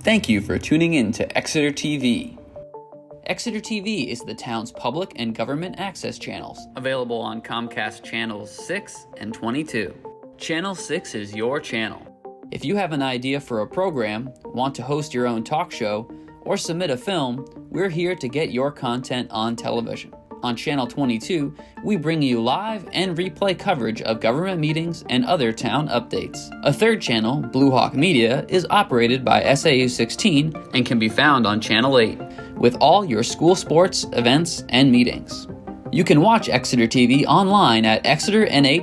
Thank you for tuning in to Exeter TV. Exeter TV is the town's public and government access channels, available on Comcast Channels 6 and 22. Channel 6 is your channel. If you have an idea for a program, want to host your own talk show, or submit a film, we're here to get your content on television. On Channel 22, we bring you live and replay coverage of government meetings and other town updates. A third channel, Blue Hawk Media, is operated by SAU 16 and can be found on Channel 8, with all your school sports, events, and meetings. You can watch Exeter TV online at exeternh.tv,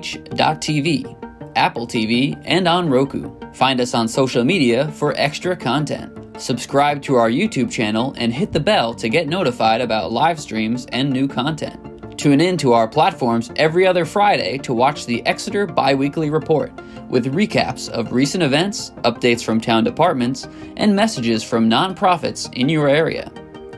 Apple TV, and on Roku. Find us on social media for extra content. Subscribe to our YouTube channel and hit the bell to get notified about live streams and new content. Tune in to our platforms every other Friday to watch the Exeter Biweekly Report, with recaps of recent events, updates from town departments, and messages from nonprofits in your area.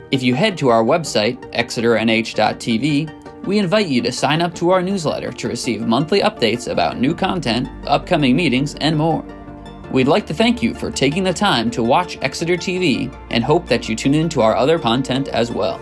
If you head to our website, exeternh.tv, we invite you to sign up to our newsletter to receive monthly updates about new content, upcoming meetings, and more. We'd like to thank you for taking the time to watch Exeter TV and hope that you tune in to our other content as well.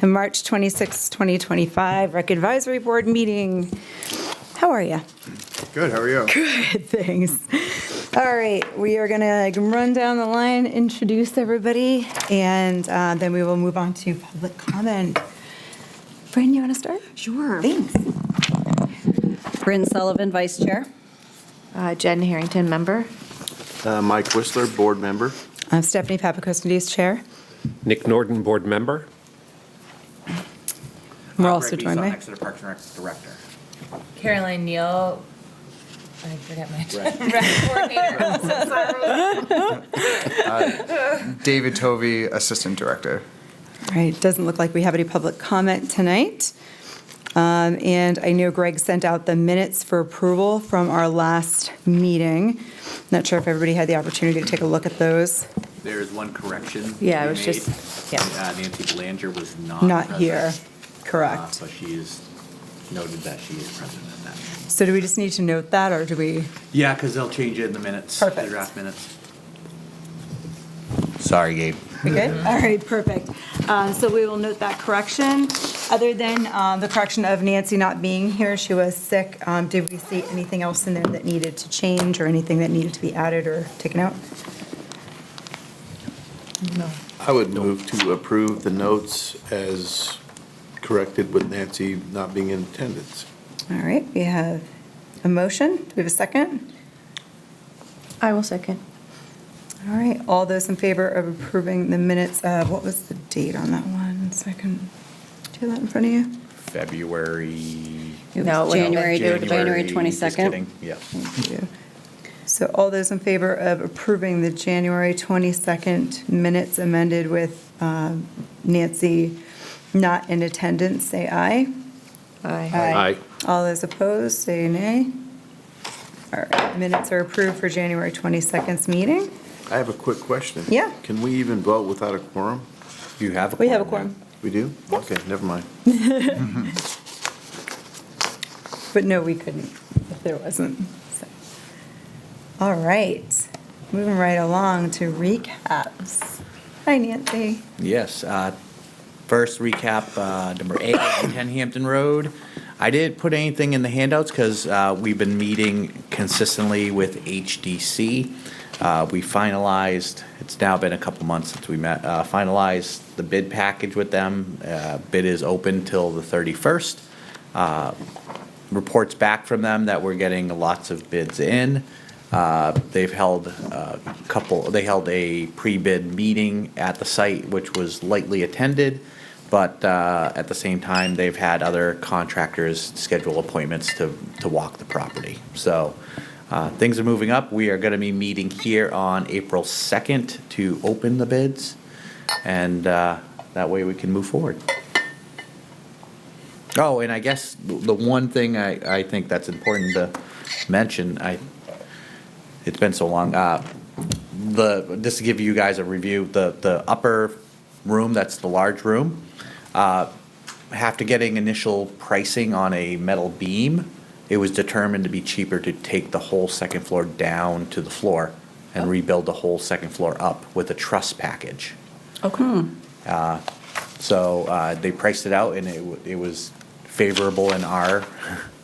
The March 26, 2025 Rec Advisory Board meeting. How are you? Good, how are you? Good, thanks. All right, we are going to run down the line, introduce everybody, and then we will move on to public comment. Bryn, you want to start? Sure. Thanks. Bryn Sullivan, Vice Chair. Jen Harrington, member. Mike Whistler, board member. I'm Stephanie Papakostadis, Chair. Nick Norton, board member. We're also Greg joined Eason, by... Exeter Parks and Rec Director. Caroline Neal, I forget my rec coordinator. David Tovey, Assistant Director. All right, doesn't look like we have any public comment tonight. And I know Greg sent out the minutes for approval from our last meeting. Not sure if everybody had the opportunity to take a look at those. There is one correction. Yeah, to it be was made. just, yeah. Nancy Belanger was not Not present, here, correct. But she is noted that she is present in that. So do we just need to note that, or do we? Yeah, because they'll change it in the minutes. Perfect. The draft minutes. Sorry, Gabe. Okay, all right, perfect. So we will note that correction. Other than the correction of Nancy not being here, she was sick. Did we see anything else in there that needed to change or anything that needed to be added or taken out? I would move to approve the notes as corrected with Nancy not being in attendance. All right, we have a motion. Do we have a second? I will second. All right, all those in favor of approving the minutes of, what was the date on that one? So I can do that in front of you. February. No, January just 22nd. kidding. Yeah. Thank you. So all those in favor of approving the January 22nd minutes amended with Nancy not in attendance, say aye. Aye. All those opposed, say nay. All right, minutes are approved for January 22nd's meeting. I have a quick question. Yeah. Can we even vote without a quorum? You have a We have a quorum quorum, We do? Okay, never mind. but no, we couldn't if there wasn't. So. All right, moving right along to recaps. Hi, Nancy. Yes. First recap, number 8, 10 Hampton Road. I didn't put anything in the handouts because we've been meeting consistently with HDC. We finalized, it's now been a couple months since we met, finalized the bid package with them. Bid is open till the 31st. Reports back from them that we're getting lots of bids in. They've held they held a pre-bid meeting at the site, which was lightly attended, but at the same time, they've had other contractors schedule appointments to walk the property. So things are moving up. We are going to be meeting here on April 2nd to open the bids, and that way we can move forward. Oh, and I guess the one thing I think that's important to mention, it's been so long, just to give you guys a review, the upper room, that's the large room, after getting initial pricing on a metal beam, it was determined to be cheaper to take the whole second floor down to the floor and rebuild the whole second floor up with a truss package. Okay. So they priced it out, and it was favorable in our,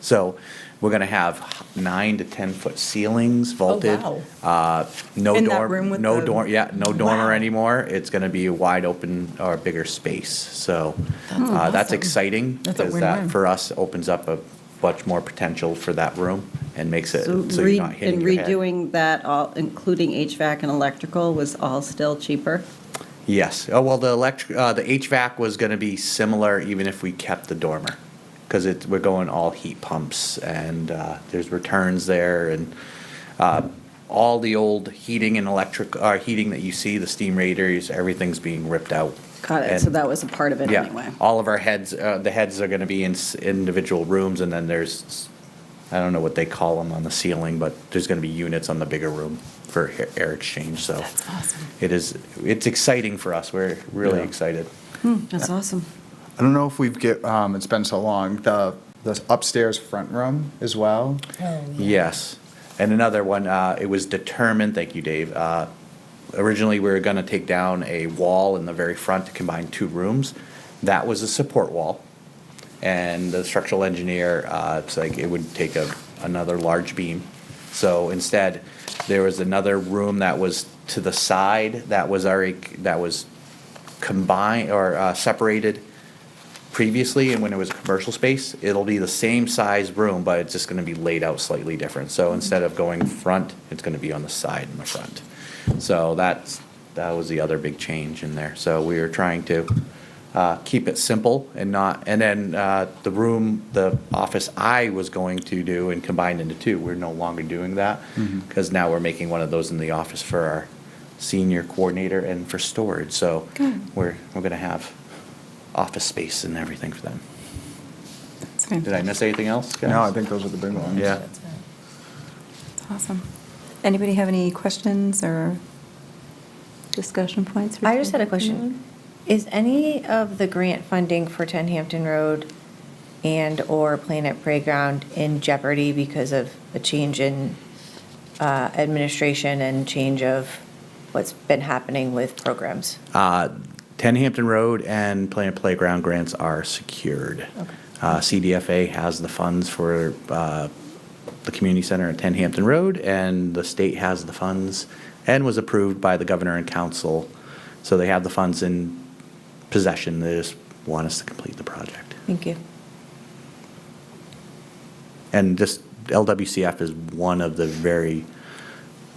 so we're gonna have 9 to 10 foot ceilings vaulted. wow. No In that dorm, room with no the- dorm, yeah, no dormer Wow. anymore. It's gonna be a wide open or bigger space, so that's awesome. exciting. That's a Because win-win. that, for us, opens up a much more potential for that room and makes it, So so you're not hitting your head. redoing that, all, including HVAC and electrical, was all still cheaper? Yes. Oh, well, the HVAC was gonna be similar even if we kept the dormer. Because we're going all heat pumps, and there's returns there, and all the old heating and heating that you see, the steam radiators, everything's being ripped out. Got it, And- so that was a part of it anyway. Yeah, all of our heads, the heads are gonna be in individual rooms, and then there's, I don't know what they call them on the ceiling, but there's gonna be units on the bigger room for air exchange, so. That's awesome. It's exciting for us, we're really excited. That's awesome. I don't know if it's been so long, the upstairs front room as well. Yes. And another one, it was determined, thank you, Dave, originally we were gonna take down a wall in the very front to combine 2 rooms. That was a support wall. And the structural engineer, it's like it would take another large beam. So instead, there was another room that was to the side that was combined or separated previously, and when it was a commercial space, it'll be the same size room, but it's just gonna be laid out slightly different. So instead of going front, it's gonna be on the side and the front. So that was the other big change in there. So we were trying to keep it simple and not, and then the office I was going to do and combine into two, we're no longer doing that, because now we're making one of those in the office for our senior coordinator and for storage. So we're gonna have office space and everything for them. That's Did I fantastic. miss anything else, guys? No, I think those are the big ones. Yeah. That's awesome. Anybody have any questions or discussion points? for I just had a Jen? question. Is any of the grant funding for 10 Hampton Road and/or Planet Playground in jeopardy because of a change in administration and change of what's been happening with programs? 10 Hampton Road and Planet Playground grants are secured. CDFA has the funds for the community center at 10 Hampton Road, and the state has the funds and was approved by the governor and council. So they have the funds in possession. They just want us to complete the project. Thank you. And just LWCF is one of the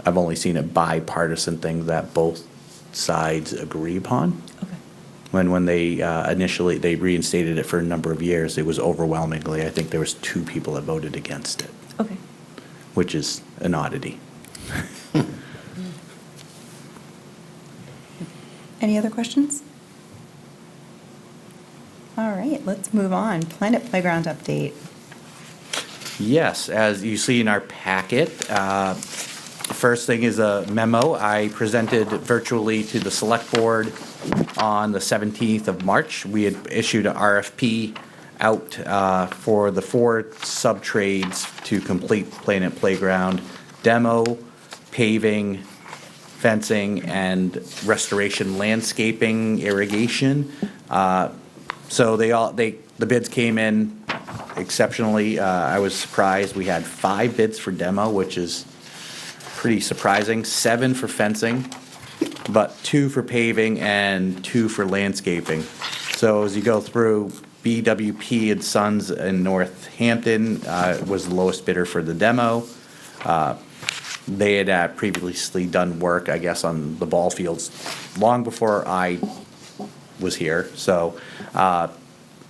I've only seen it bipartisan things that both sides agree upon. Okay. When they initially, they reinstated it for a number of years, it was overwhelmingly, I think there was 2 people that voted against it, Okay. which is an oddity. Any other questions? All right, let's move on. Planet Playground update. Yes, as you see in our packet, first thing is a memo I presented virtually to the select board on the 17th of March. We had issued an RFP out for the 4 sub-trades to complete Planet Playground: demo, paving, fencing, and restoration, landscaping, irrigation. So the bids came in exceptionally. I was surprised. We had 5 bids for demo, which is pretty surprising. 7 for fencing, but 2 for paving and 2 for landscaping. So as you go through, BWP and Sons in Northampton was the lowest bidder for the demo. They had previously done work, I guess, on the ball fields long before I was here. So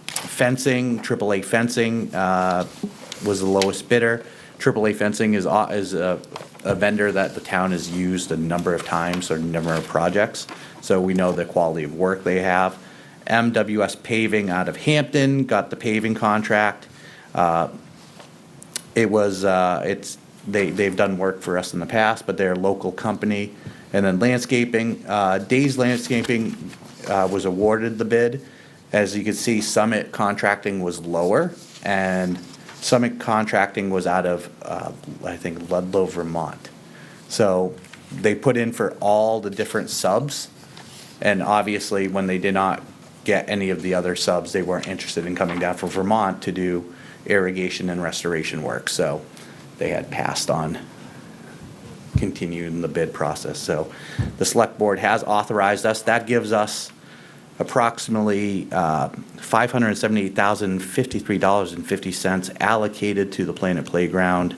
fencing, AAA fencing was the lowest bidder. AAA fencing is a vendor that the town has used a number of times or a number of projects. So we know the quality of work they have. MWS Paving out of Hampton got the paving contract. They've done work for us in the past, but they're a local company. And then landscaping, Days Landscaping was awarded the bid. As you can see, Summit Contracting was lower, and Summit Contracting was out of, I think, Ludlow, Vermont. So they put in for all the different subs, and obviously when they did not get any of the other subs, they weren't interested in coming down from Vermont to do irrigation and restoration work. So they had passed on continuing the bid process. So the select board has authorized us. That gives us approximately $578,053.50 allocated to the Planet Playground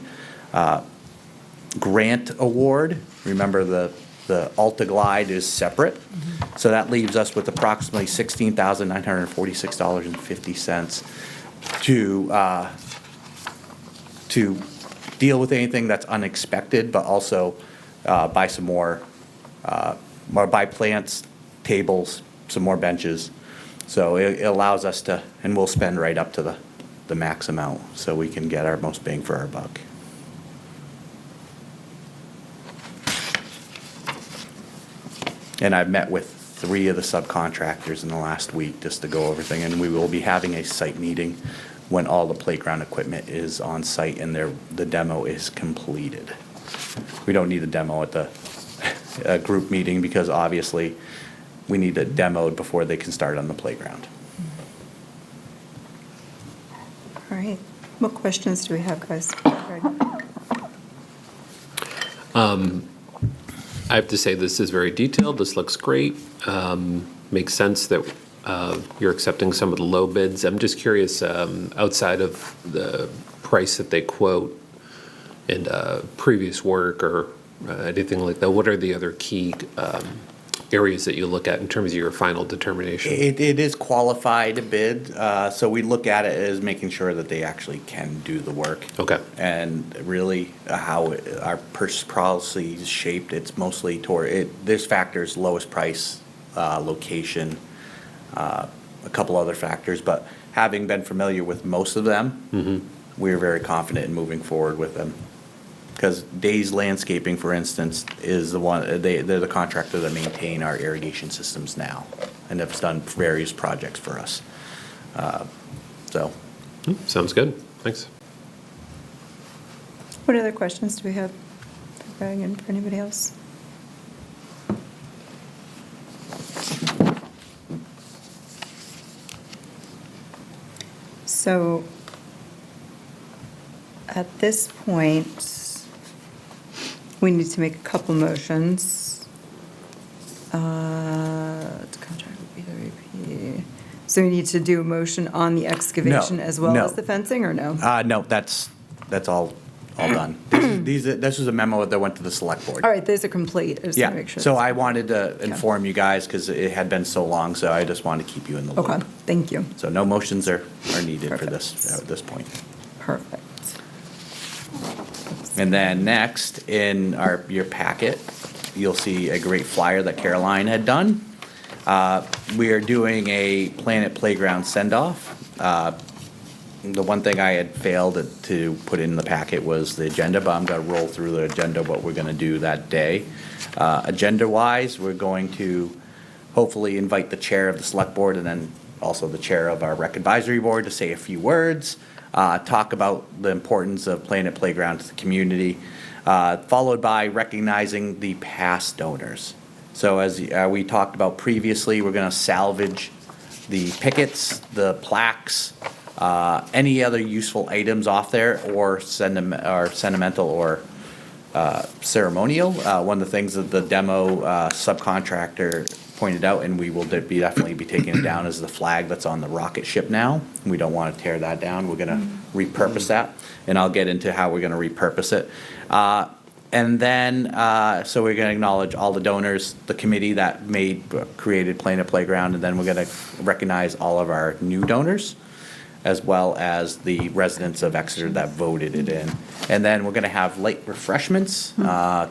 grant award. Remember, the Alta Glide is separate. So that leaves us with approximately $16,946.50 to deal with anything that's unexpected, but also buy some more, buy plants, tables, some more benches. So it allows us to, and we'll spend right up to the max amount so we can get our most bang for our buck. And I've met with 3 of the subcontractors in the last week just to go over things, and we will be having a site meeting when all the playground equipment is on site and the demo is completed. We don't need a demo at the group meeting because obviously we need it demoed before they can start on the playground. All right. What questions do we have, guys? Greg? I have to say, this is very detailed. This looks great. Makes sense that you're accepting some of the low bids. I'm just curious, outside of the price that they quote and previous work or anything like that, what are the other key areas that you look at in terms of your final determination? It is qualified bid, so we look at it as making sure that they actually can do the work. Okay. And really how our purchase policy is shaped, it's mostly toward, there's factors, lowest price, location, a couple other factors, but having been familiar with most of them, we're very confident in moving forward with them. Because Days Landscaping, for instance, is the one, they're the contractor that maintain our irrigation systems now, and have done various projects for us. So, Sounds good. Thanks. What other questions do we have for Greg and for anybody else? So at this point, we need to make a couple motions. To contract with BWP. So we need to do a motion on the excavation as well no. as the fencing, or no? no, that's all done. This was a memo that went to the select board. All right, those are complete. I just want Yeah, to make sure. so I wanted to inform you guys, because it had been so long, so I just wanted to keep you in the loop. Okay, thank you. So no motions are needed for this, Perfect. at this point. Perfect. And then next, in your packet, you'll see a great flyer that Caroline had done. We are doing a Planet Playground send-off. The one thing I had failed to put in the packet was the agenda, but I'm going to roll through the agenda, what we're going to do that day. Agenda-wise, we're going to hopefully invite the chair of the select board and then also the chair of our rec advisory board to say a few words, talk about the importance of Planet Playground to the community, followed by recognizing the past donors. So as we talked about previously, we're going to salvage the pickets, the plaques, any other useful items off there, or sentimental or ceremonial. One of the things that the demo subcontractor pointed out, and we will definitely be taking it down, is the flag that's on the rocket ship now. We don't want to tear that down. We're going to repurpose that, and I'll get into how we're going to repurpose it. And then, so we're going to acknowledge all the donors, the committee that created Planet Playground, and then we're going to recognize all of our new donors, as well as the residents of Exeter that voted it in. And then we're going to have light refreshments,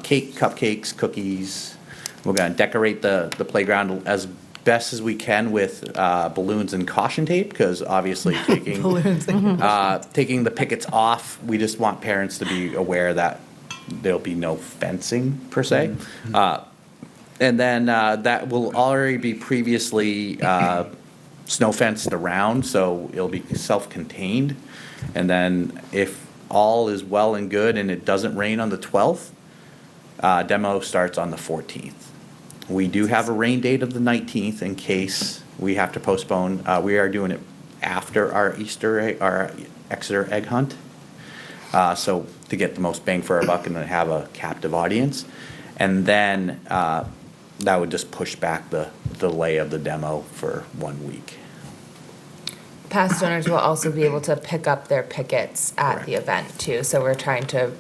cake, cupcakes, cookies. We're going to decorate the playground as best as we can with balloons and caution tape, because obviously taking the pickets off, we just want parents to be aware that there'll be no fencing per se. And then that will already be previously snow fenced around, so it'll be self-contained. And then if all is well and good and it doesn't rain on the 12th, demo starts on the 14th. We do have a rain date of the 19th in case we have to postpone. We are doing it after our Exeter egg hunt. So to get the most bang for our buck and then have a captive audience. And then that would just push back the delay of the demo for 1 week. Past owners will also be able to pick up their pickets at the event too. So we're trying to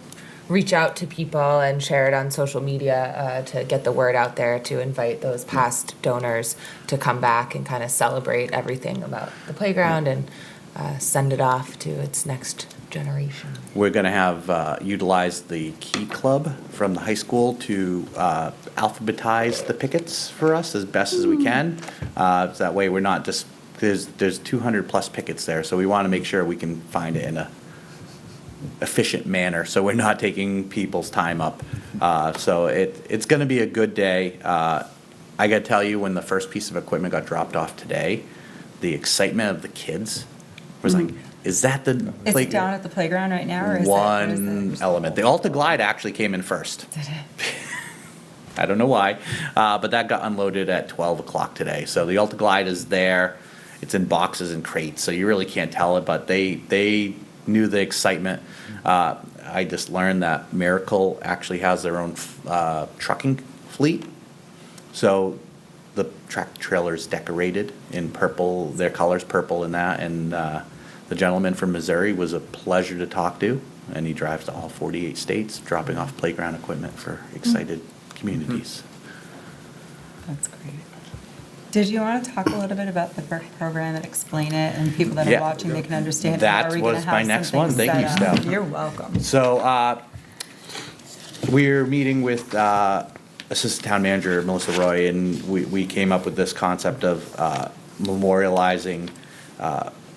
reach out to people and share it on social media to get the word out there, to invite those past donors to come back and kind of celebrate everything about the playground and send it off to its next generation. We're going to have utilize the Key Club from the high school to alphabetize the pickets for us as best as we can. So that way we're not just, there's 200 plus pickets there, so we want to make sure we can find it in a efficient manner, so we're not taking people's time up. So it's going to be a good day. I got to tell you, when the first piece of equipment got dropped off today, the excitement of the kids was like, is that the Is it down at the playground right now, or is one element? The Alta Glide actually came in first. Did it? I don't know why, but that got unloaded at 12 o'clock today. So the Alta Glide is there, it's in boxes and crates, so you really can't tell it, but they knew the excitement. I just learned that Miracle actually has their own trucking fleet. So the tractor trailer's decorated in purple, their color's purple and that, and the gentleman from Missouri was a pleasure to talk to, and he drives to all 48 states, dropping off playground equipment for excited communities. That's great. Did you want to talk a little bit about the BRIC program and explain it, and people that are Yeah. watching, they can understand? That Are we gonna was have my next something one. Thank you, set up? Steph. You're welcome. So we're meeting with Assistant Town Manager Melissa Roy, and we came up with this concept of memorializing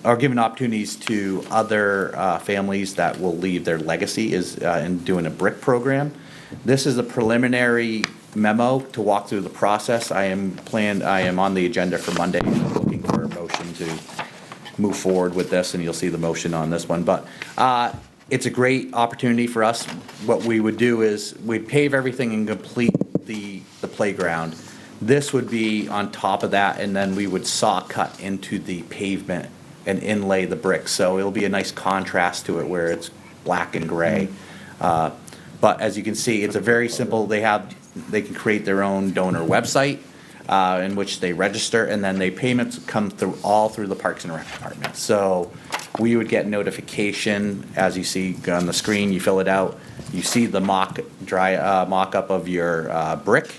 or giving opportunities to other families that will leave their legacy is in doing a BRIC program. This is a preliminary memo to walk through the process. I am on the agenda for Monday, looking for a motion to move forward with this, and you'll see the motion on this one. But it's a great opportunity for us. What we would do is we'd pave everything and complete the playground. This would be on top of that, and then we would saw cut into the pavement and inlay the bricks. So it'll be a nice contrast to it where it's black and gray. But as you can see, it's a very simple, they can create their own donor website in which they register, and then they payments come all through the Parks and Rec Department. So we would get notification, as you see on the screen, you fill it out, you see the mock-up of your brick.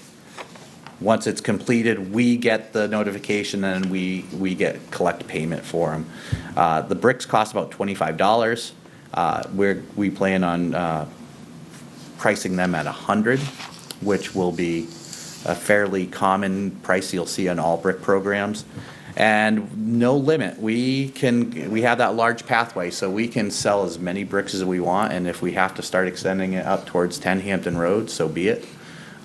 Once it's completed, we get the notification, and we collect payment for them. The bricks cost about $25. We plan on pricing them at $100, which will be a fairly common price you'll see on all brick programs. And no limit. We have that large pathway, so we can sell as many bricks as we want, and if we have to start extending it up towards 10 Hampton Road, so be it.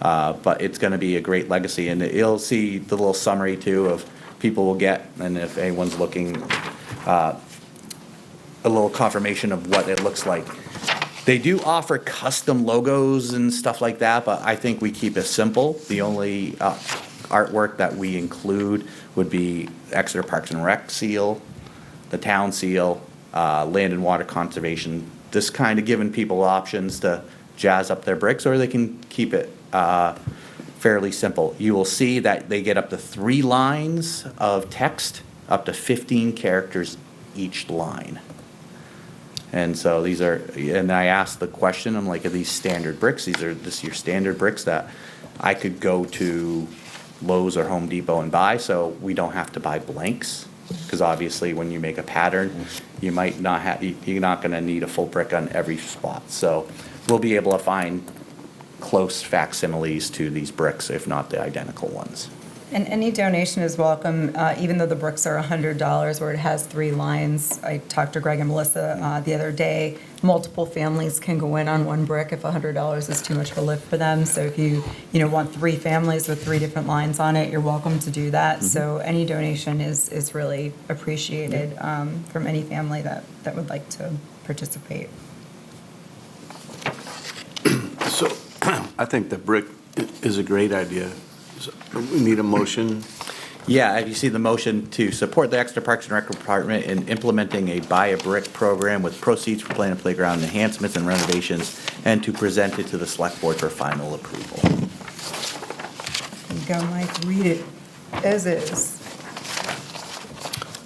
But it's going to be a great legacy, and you'll see the little summary too of people will get, and if anyone's looking, a little confirmation of what it looks like. They do offer custom logos and stuff like that, but I think we keep it simple. The only artwork that we include would be Exeter Parks and Rec seal, the town seal, land and water conservation, just kind of giving people options to jazz up their bricks, or they can keep it fairly simple. You will see that they get up to 3 lines of text, up to 15 characters each line. And so and I asked the question, I'm like, are these standard bricks? This your standard bricks that I could go to Lowe's or Home Depot and buy, so we don't have to buy blanks. Because obviously when you make a pattern, you're not gonna need a full brick on every spot. So we'll be able to find close facsimiles to these bricks, if not the identical ones. And any donation is welcome, even though the bricks are $100, where it has 3 lines. I talked to Greg and Melissa the other day. Multiple families can go in on 1 brick if $100 is too much of a lift for them. So if you want 3 families with 3 different lines on it, you're welcome to do that. Mm-hmm. So any donation is really appreciated from any family that would like to participate. So I think the brick is a great idea. So we need a motion. Yeah, if you see the motion to support the Exeter Parks and Rec Department in implementing a buy a brick program with proceeds for play and playground enhancements and renovations, and to present it to the select board for final approval. There you go, Mike, read it as is.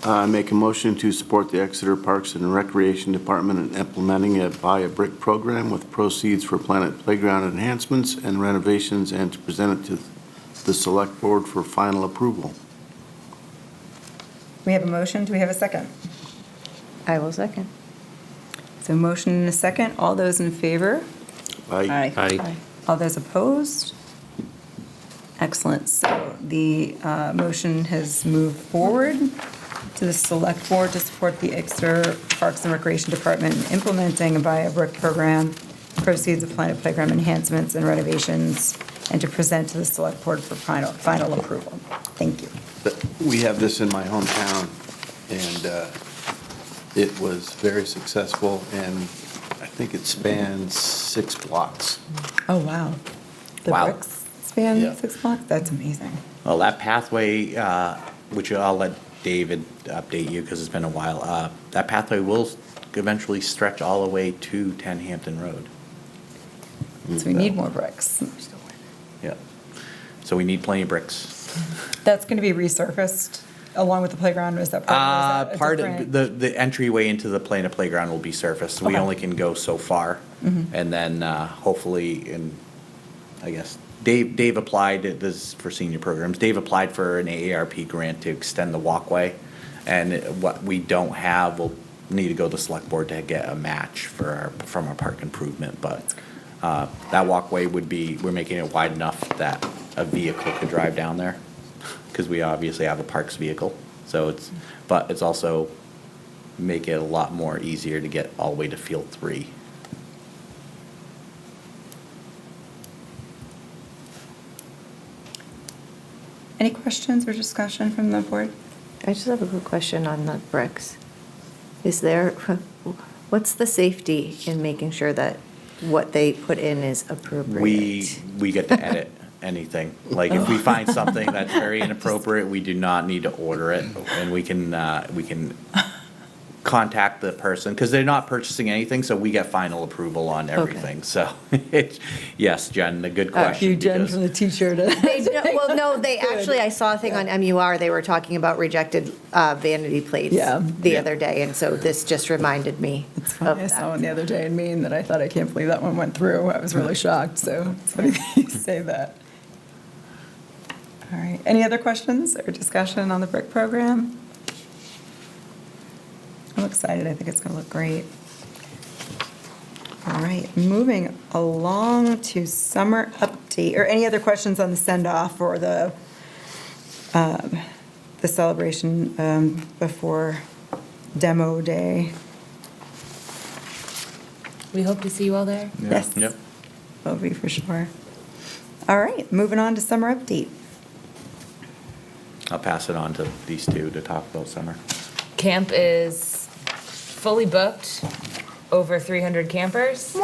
I make a motion to support the Exeter Parks and Recreation Department in implementing a buy a brick program with proceeds for Planet Playground enhancements and renovations, and to present it to the select board for final approval. We have a motion, do we have a second? I will second. So motion and a second, all those in favor? Aye. Aye. All those opposed? Excellent. So the motion has moved forward to the Select Board to support the Exeter Parks and Recreation Department in implementing a buy a brick program, proceeds of Planet Playground enhancements and renovations, and to present to the Select Board for final approval. Thank you. We have this in my hometown, and it was very successful, and I think it spans 6 blocks. Oh, wow. The Wow. bricks span Yeah. 6 blocks? That's amazing. Well, that pathway, which I'll let David update you, because it's been a while. That pathway will eventually stretch all the way to 10 Hampton Road. So we need more bricks. Yeah. So we need plenty of bricks. That's going to be resurfaced along with the playground, is that part of it? Is that a Part different- of the entryway into the Plana Playground will be surfaced. We Okay. only can go so far. And then hopefully I guess, Dave applied, this is for senior programs, Dave applied for an AARP grant to extend the walkway. And what we don't have, we'll need to go to the select board to get a match from our park improvement. But that walkway we're making it wide enough that a vehicle could drive down there, because we obviously have a parks vehicle. So but it's also make it a lot more easier to get all the way to Field 3. Any questions or discussion from the board? I just have a quick question on the bricks. What's the safety in making sure that what they put in is appropriate? We get to edit anything. Like, if we find something that's very inappropriate, we do not need to order it, and we can contact the person, because they're not purchasing anything, so we get final approval on everything. So, yes, Jen, a good question. because- the t-shirt. I saw a thing on MUR, they were talking about rejected vanity plates Yeah. the other day, and so this just reminded me of I saw that. one the other day in Maine that I thought, I can't believe that one went through. I was really shocked, so it's funny that you say that. All right, any other questions or discussion on the brick program? I'm excited, I think it's gonna look great. All right, moving along to summer update, or any other questions on the send-off or the celebration before demo day? We hope to see you all there. Yes. Yep. Will be for sure. All right, moving on to summer update. I'll pass it on to these two to talk about summer. Camp is fully booked, over 300 campers,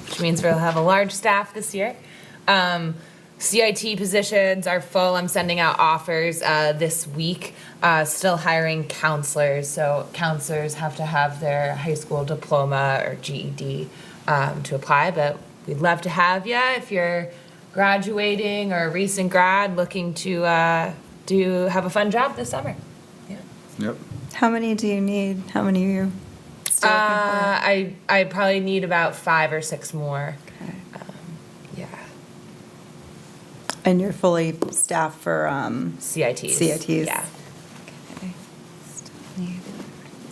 which means we'll have a large staff this year. CIT positions are full. I'm sending out offers this week. Still hiring counselors, so counselors have to have their high school diploma or GED to apply, but we'd love to have you if you're graduating or a recent grad looking to have a fun job this summer. Yeah. Yep. How many do you need? How many are you still looking I probably need about 5 or 6 more. for? Okay. Yeah. And you're fully staffed for CITs. CITs? Yeah. Okay.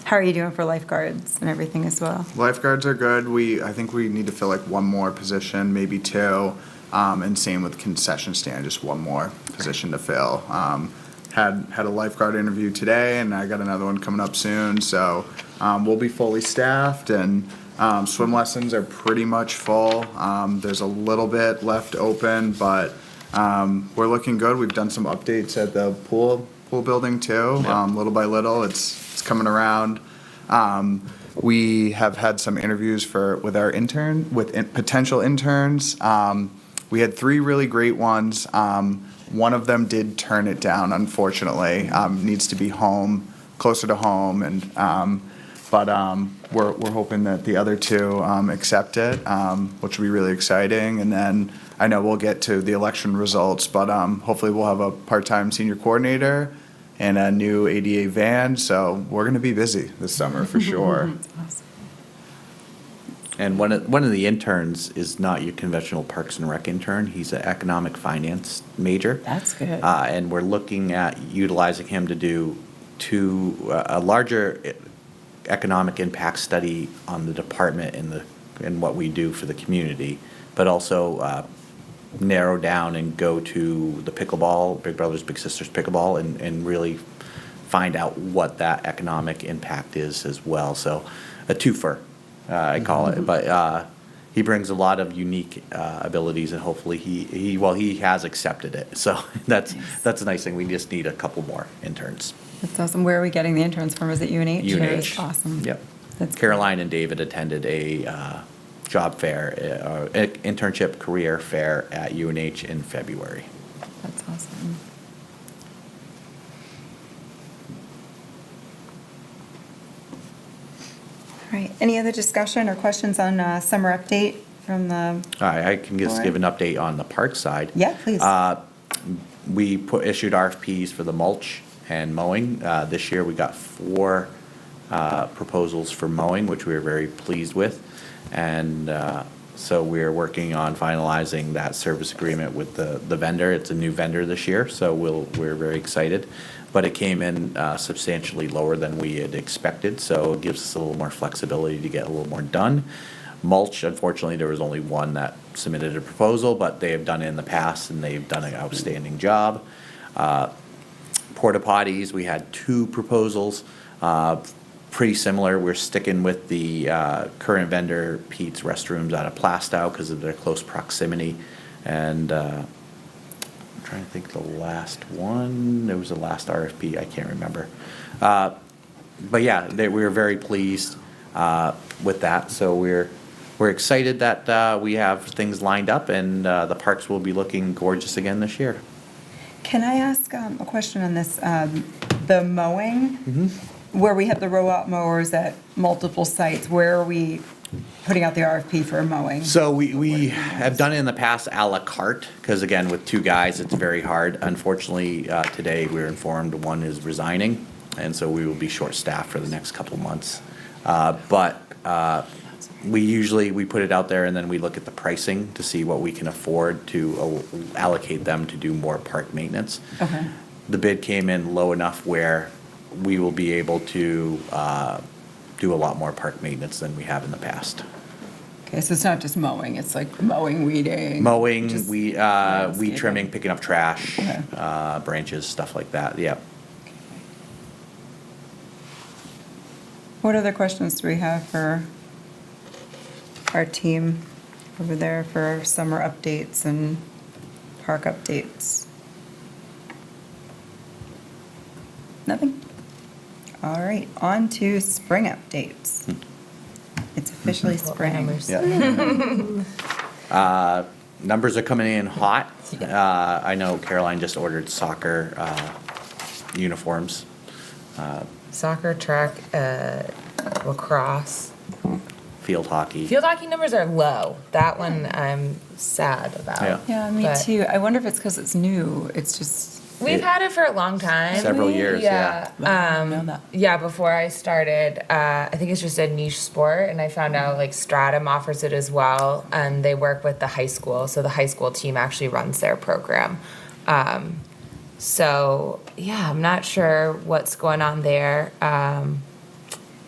How are you doing for lifeguards and everything as well? Lifeguards are good. I think we need to fill like one more position, maybe 2. And same with concession stand, just one more position to fill. Had a lifeguard interview today, and I got another one coming up soon. So we'll be fully staffed, and swim lessons are pretty much full. There's a little bit left open, but we're looking good. We've done some updates at the pool building too. Little by little, it's coming around. We have had some interviews with potential interns. We had 3 really great ones. One of them did turn it down, unfortunately. Needs to be closer to home, but we're hoping that the other 2 accept it, which will be really exciting. And then I know we'll get to the election results, but hopefully we'll have a part-time senior coordinator and a new ADA van. So we're going to be busy this summer for sure. And one of the interns is not your conventional Parks and Rec intern. He's an economic finance major. That's good. And we're looking at utilizing him to do a larger economic impact study on the department and what we do for the community, but also narrow down and go to the pickleball, Big Brothers Big Sisters pickleball, and really find out what that economic impact is as well. So a twofer. I call it, but he brings a lot of unique abilities, and hopefully he has accepted it. So that's a nice thing. We just need a couple more interns. That's awesome. Where are we getting the interns from? Is it UNH? UNH. Awesome. Yep. That's great. Caroline and David attended a job fair, internship career fair at UNH in February. That's awesome. right, any other discussion or questions on summer update from the, All right, I can just give an update on the park side. yeah, please. We issued RFPs for the mulch and mowing. This year, we got 4 proposals for mowing, which we were very pleased with. And so we're working on finalizing that service agreement with the vendor. It's a new vendor this year, so we're very excited. But it came in substantially lower than we had expected, so it gives us a little more flexibility to get a little more done. Mulch, unfortunately, there was only one that submitted a proposal, but they have done it in the past, and they've done an outstanding job. Porta potties, we had 2 proposals, pretty similar. We're sticking with the current vendor, Pete's Restrooms out of Plastow, because of their close proximity. And I'm trying to think the last one, there was a last RFP, I can't remember. But yeah, we were very pleased with that, so we're excited that we have things lined up, and the parks will be looking gorgeous again this year. Can I ask a question on this, the mowing? Where we have the row-out mowers at multiple sites, where are we putting out the RFP for mowing? So we have done it in the past à la carte, because again, with 2 guys, it's very hard. Unfortunately, today we were informed one is resigning, and so we will be short-staffed for the next couple months. But we put it out there, and then we look at the pricing to see what we can afford to allocate them to do more park maintenance. Okay. The bid came in low enough where we will be able to do a lot more park maintenance than we have in the past. Okay, so it's not just mowing, it's like mowing, weeding? Mowing, just weed landscaping. trimming, picking up trash, Okay. branches, stuff like that, yeah. What other questions do we have for our team over there for summer updates and park updates? Nothing? All right, on to spring updates. It's officially spring. Yeah. Numbers are coming in hot. I know Caroline just ordered soccer uniforms. Soccer, track, lacrosse. Field hockey. Field hockey numbers are low. That one I'm sad about. Yeah. Yeah, me But too. I wonder if it's because it's new. It's just, We've had it for a long time. Several years, yeah. I know that. Yeah, before I started, I think it's just a niche sport, and I found out like Stratum offers it as well, and they work with the high school, so the high school team actually runs their program. So yeah, I'm not sure what's going on there.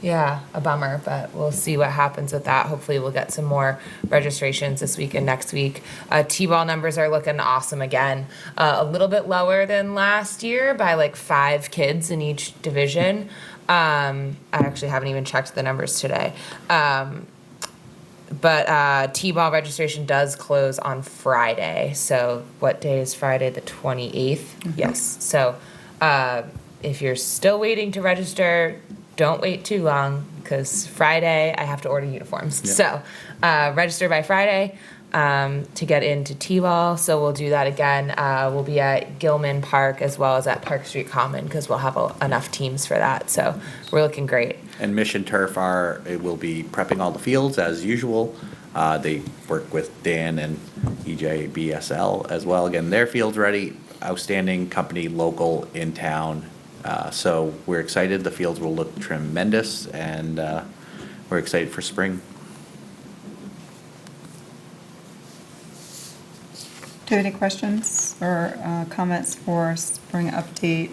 Yeah, a bummer, but we'll see what happens with that. Hopefully we'll get some more registrations this week and next week. T-ball numbers are looking awesome again. A little bit lower than last year by like 5 kids in each division. I actually haven't even checked the numbers today. But T-ball registration does close on Friday. So what day is Friday? The 28th? Yes. So if you're still waiting to register, don't wait too long, because Friday I have to order uniforms. Yeah. So register by Friday to get into T-ball. So we'll do that again. We'll be at Gilman Park as well as at Park Street Common, because we'll have enough teams for that. So we're looking great. And Mission Turf will be prepping all the fields as usual. They work with Dan and EJBSL as well. Again, their field's ready. Outstanding company, local, in town. So we're excited. The fields will look tremendous, and we're excited for spring. Do you have any questions or comments for spring update?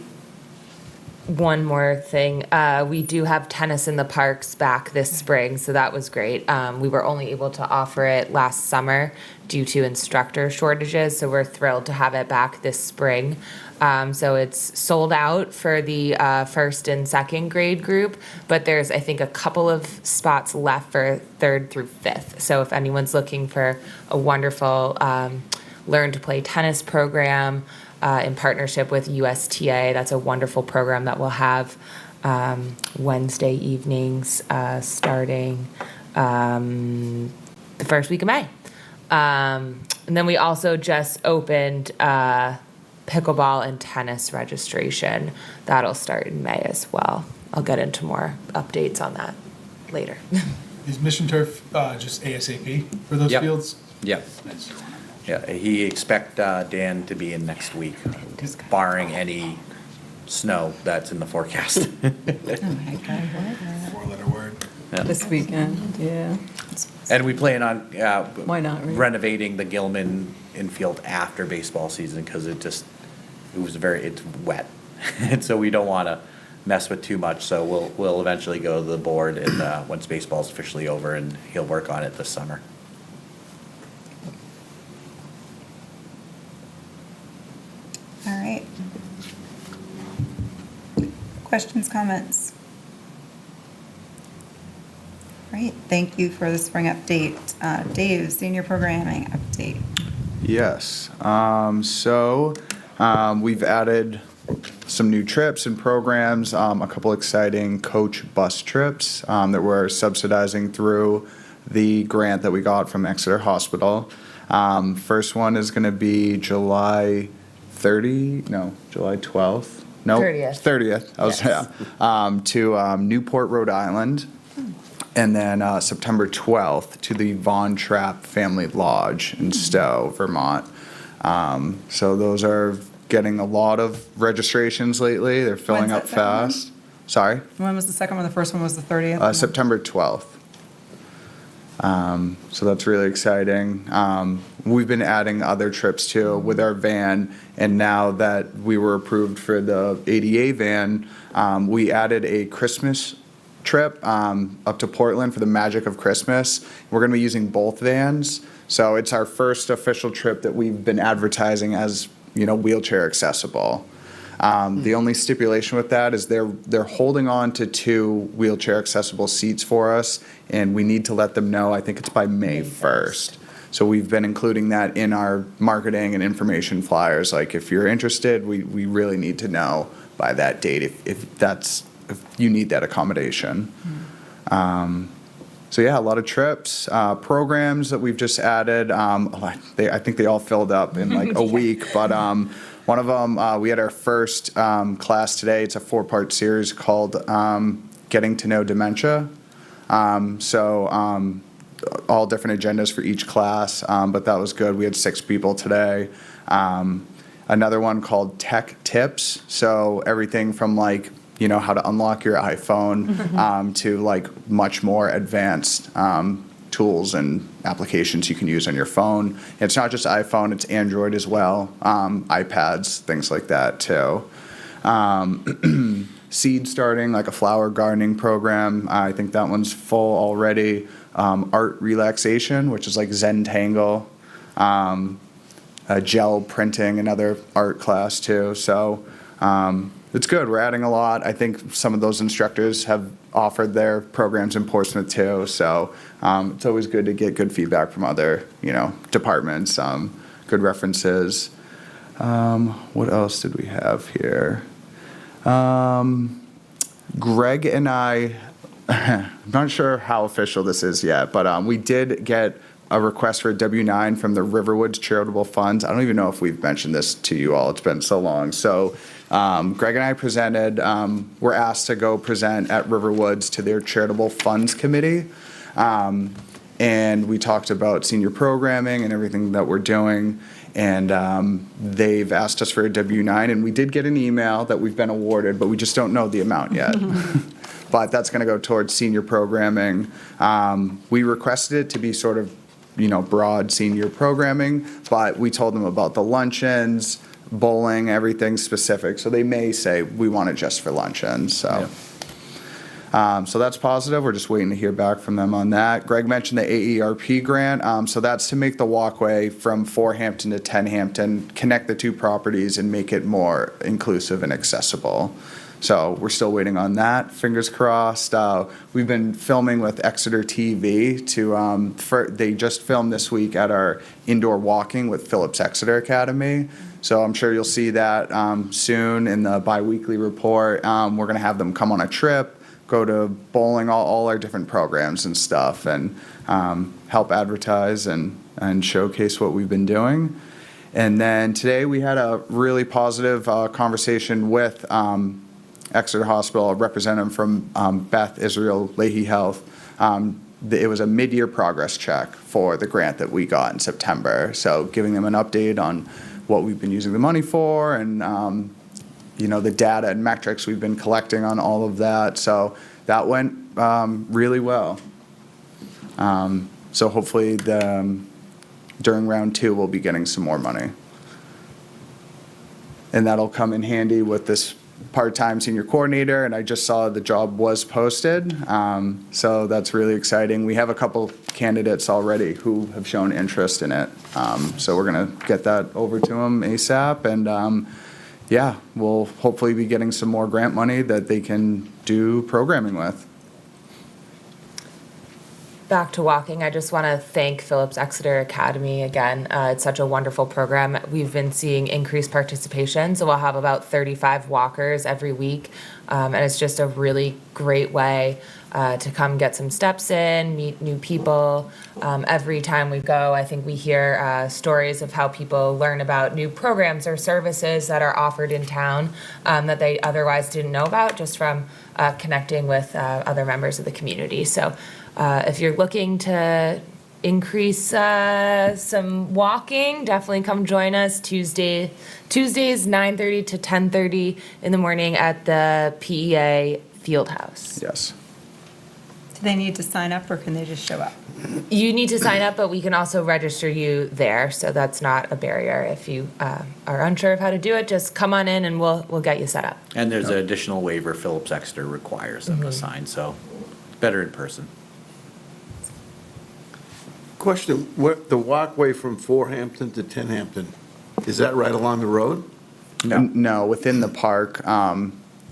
One more thing, we do have tennis in the parks back this spring, so that was great. We were only able to offer it last summer due to instructor shortages, so we're thrilled to have it back this spring. So it's sold out for the first and second grade group, but there's, I think, a couple of spots left for 3rd through 5th. So if anyone's looking for a wonderful learn to play tennis program, in partnership with USTA. That's a wonderful program that we'll have Wednesday evenings starting the first week of May. And then we also just opened pickleball and tennis registration. That'll start in May as well. I'll get into more updates on that. later. Is Mission Turf just ASAP for those Yep. fields? Yeah. Yeah, he expect Dan to be in next week, barring any snow that's in the forecast. Four-letter word. This weekend, yeah. And we plan on Why not, right? renovating the Gilman infield after baseball season because it's wet. And so we don't want to mess with too much. So we'll eventually go to the board and once baseball's officially over, and he'll work on it this summer. All right. Questions, comments? Great, thank you for the spring update. Dave, senior programming update. Yes. We've added some new trips and programs, a couple exciting coach bus trips that we're subsidizing through the grant that we got from Exeter Hospital. First one is going to be July 12th. No, 30th. 30th. To Newport, Rhode Island. And then September 12th to the Von Trapp Family Lodge in Stowe, Vermont. So those are getting a lot of registrations lately. They're filling When's up that second one? fast. Sorry? When was the second one? The first one was the 30th? September 12th. So that's really exciting. We've been adding other trips too with our van, and now that we were approved for the ADA van, we added a Christmas trip up to Portland for the Magic of Christmas. We're going to be using both vans, so it's our first official trip that we've been advertising as, wheelchair accessible. The only stipulation with that is they're holding on to 2 wheelchair accessible seats for us, and we need to let them know, I think it's by May 1st. So we've been including that in our marketing and information flyers. Like, if you're interested, we really need to know by that date if you need that accommodation. So yeah, a lot of trips, programs that we've just added. I think they all filled up in like a week, but one of them, we had our first class today. It's a 4-part series called Getting to Know Dementia. All different agendas for each class, but that was good. We had 6 people today. Another one called Tech Tips. So everything from like, how to unlock your iPhone to like much more advanced tools and applications you can use on your phone. It's not just iPhone, it's Android as well, iPads, things like that too. Seed starting, like a flower gardening program. I think that one's full already. Art relaxation, which is like Zentangle. Gel printing, another art class too. So it's good. We're adding a lot. I think some of those instructors have offered their programs in Portsmouth too. So it's always good to get good feedback from other, departments, good references. What else did we have here? Greg and I, I'm not sure how official this is yet, but we did get a request for a W-9 from the Riverwoods Charitable Funds. I don't even know if we've mentioned this to you all. It's been so long. So Greg and I presented, were asked to go present at Riverwoods to their Charitable Funds Committee. And we talked about senior programming and everything that we're doing. And they've asked us for a W-9. And we did get an email that we've been awarded, but we just don't know the amount yet. But that's going to go towards senior programming. We requested it to be sort of, broad senior programming, but we told them about the luncheons, bowling, everything specific. So they may say, we want it just for luncheons. So. So that's positive. We're just waiting to hear back from them on that. Greg mentioned the AERP grant. So that's to make the walkway from 4 Hampton to 10 Hampton, connect the 2 properties and make it more inclusive and accessible. So we're still waiting on that. Fingers crossed. We've been filming with Exeter TV they just filmed this week at our indoor walking with Phillips Exeter Academy. So I'm sure you'll see that soon in the bi-weekly report. We're going to have them come on a trip, go to bowling, all our different programs and stuff, and help advertise and showcase what we've been doing. And then today we had a really positive conversation with Exeter Hospital, a representative from Beth Israel Leahy Health. It was a mid-year progress check for the grant that we got in September. So giving them an update on what we've been using the money for and, the data and metrics we've been collecting on all of that. So that went really well. So hopefully during round 2, we'll be getting some more money. And that'll come in handy with this part-time senior coordinator, and I just saw the job was posted. So that's really exciting. We have a couple candidates already who have shown interest in it. So we're gonna get that over to them ASAP, and we'll hopefully be getting some more grant money that they can do programming with. Back to walking, I just want to thank Phillips Exeter Academy again. It's such a wonderful program. We've been seeing increased participation, so we'll have about 35 walkers every week, and it's just a really great way to come get some steps in, meet new people. Every time we go, I think we hear stories of how people learn about new programs or services that are offered in town that they otherwise didn't know about, just from connecting with other members of the community. So if you're looking to increase some walking, definitely come join us Tuesdays 9:30 to 10:30 in the morning at the PEA Fieldhouse. Yes. Do they need to sign up, or can they just show up? You need to sign up, but we can also register you there, so that's not a barrier. If you are unsure of how to do it, just come on in and we'll get you set up. And there's an additional waiver Phillips Exeter requires them to sign, so better in person. Question, the walkway from Forehampton to Tenhampton, is that right along the road? No, within the park.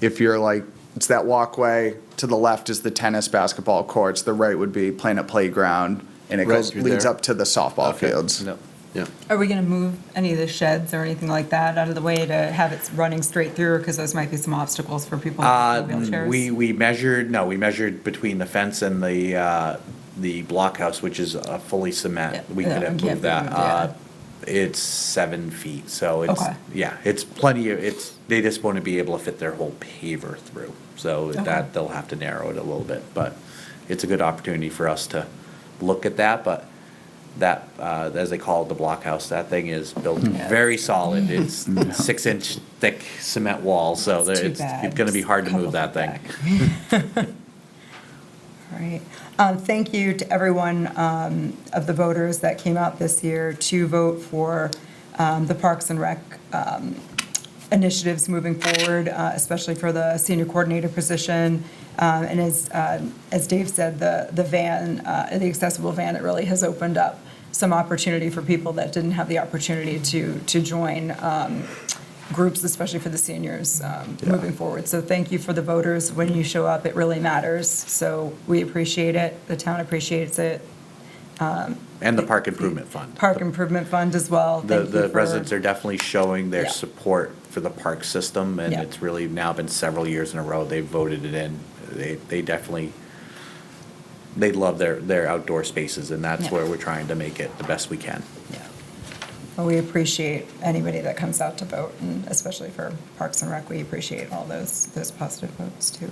If you're it's that walkway, to the left is the tennis basketball courts, the right would be Planet Playground, and it Right through leads there. up to the softball fields. No. Yeah. Are we going to move any of the sheds or anything like that out of the way to have it running straight through? Because those might be some obstacles for people in wheelchairs. We measured between the fence and the blockhouse, which is a fully cement. Yeah. We Yeah, could have can't moved be that. moved, yeah. It's 7 feet, so it's, Okay. it's plenty of, they just want to be able to fit their whole paver through. So Okay. that, they'll have to narrow it a little bit, but it's a good opportunity for us to look at that, but that, as they call it, the blockhouse, that thing is built very solid. It's 6-inch thick cement walls, so That's too it's bad. gonna be hard to Just a move that thing. couple foot All right. Thank you to everyone of the voters that came out this year to vote for the Parks and Rec initiatives moving forward, especially for the senior coordinator position. And as Dave said, the van, the accessible van, it really has opened up some opportunity for people that didn't have the opportunity to join groups, especially for the seniors, moving forward. So thank you for the voters. When you show up, it really matters. So we appreciate it. The town appreciates it. And the Park Improvement Fund. Park Improvement Fund as well. The Thank you for- residents are definitely showing their Yeah. support for the park system, and Yeah. it's really now been several years in a row they've voted it in. They definitely, they love their outdoor spaces, and that's Yeah. where we're trying to make it the best we can. Yeah. Well, we appreciate anybody that comes out to vote, and especially for Parks and Rec, we appreciate all those positive votes too.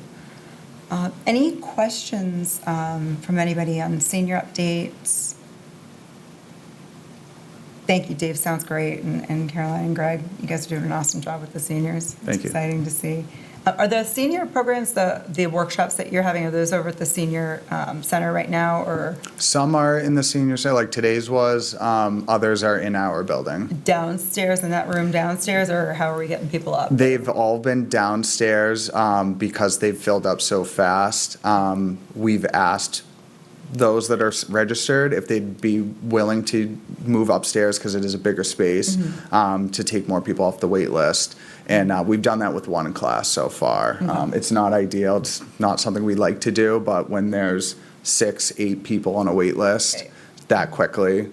Any questions from anybody on senior updates? Thank you, Dave, sounds great, and Caroline and Greg, you guys are doing an awesome job with the seniors. Thank It's you. exciting to see. Are the senior programs, the workshops that you're having, are those over at the senior center right now, or Some are in the senior center, like today's was, others are in our building. downstairs in that room downstairs, or how are we getting people up? They've all been downstairs because they've filled up so fast. We've asked those that are registered if they'd be willing to move upstairs because it is a bigger space to take more people off the wait list. And we've done that with one class so far. It's not ideal. It's not something we like to do, but when there's 6, 8 people on a wait list Right. that quickly,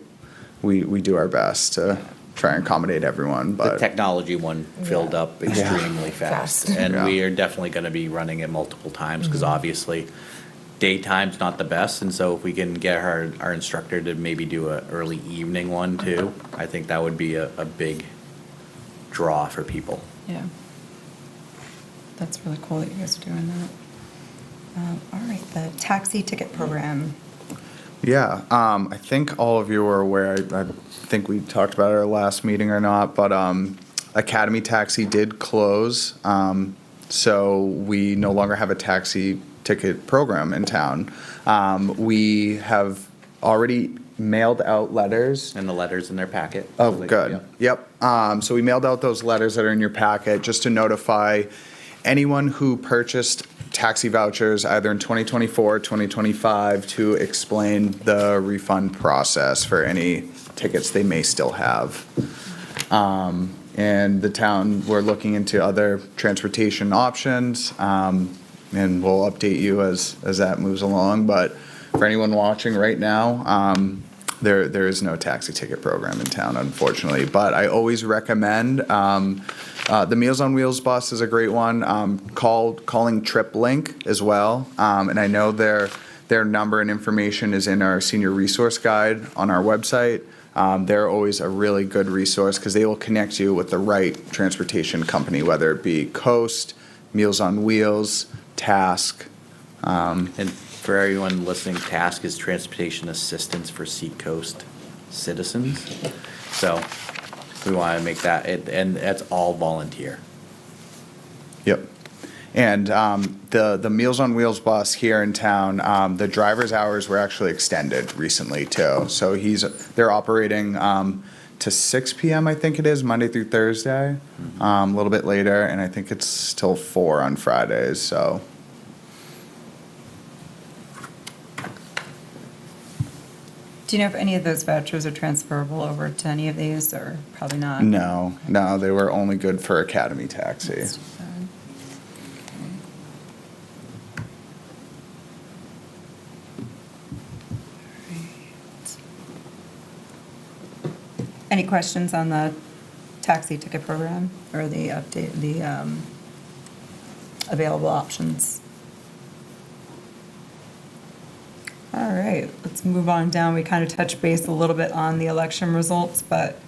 we do our best to try and accommodate everyone. The But technology one filled up extremely fast, Fast. and Yeah. we are definitely gonna be running it multiple times, because obviously daytime's not the best, and so if we can get our instructor to maybe do a early evening one too, I think that would be a big draw for people. Yeah. That's really cool that you guys are doing that. All right, the taxi ticket program. Yeah, I think all of you are aware, I think we talked about it at our last meeting or not, but Academy Taxi did close, so we no longer have a taxi ticket program in town. We have already mailed out letters. And the letters in their packet. Oh, So they- good. yeah. Yep. So we mailed out those letters that are in your packet just to notify anyone who purchased taxi vouchers either in 2024 or 2025 to explain the refund process for any tickets they may still have. And the town, we're looking into other transportation options, and we'll update you as that moves along. But for anyone watching right now, there is no taxi ticket program in town, unfortunately. But I always recommend, the Meals on Wheels bus is a great one. Calling TripLink as well. And I know their number and information is in our senior resource guide on our website. They're always a really good resource because they will connect you with the right transportation company, whether it be Coast, Meals on Wheels, Task. And for everyone listening, TASK is Transportation Assistance for Seacoast Citizens. So we want to make that, and that's all volunteer. Yep. And the Meals on Wheels bus here in town, the driver's hours were actually extended recently too. So they're operating to 6 p.m. I think it is, Monday through Thursday, a little bit later, and I think it's till 4 on Fridays. So. Do you know if any of those vouchers are transferable over to any of these, or probably not? No, they were only good for Academy Taxi. That's too bad. Any questions on the taxi ticket program or the update, the available options? All right, let's move on down. We kind of touched base a little bit on the election results, but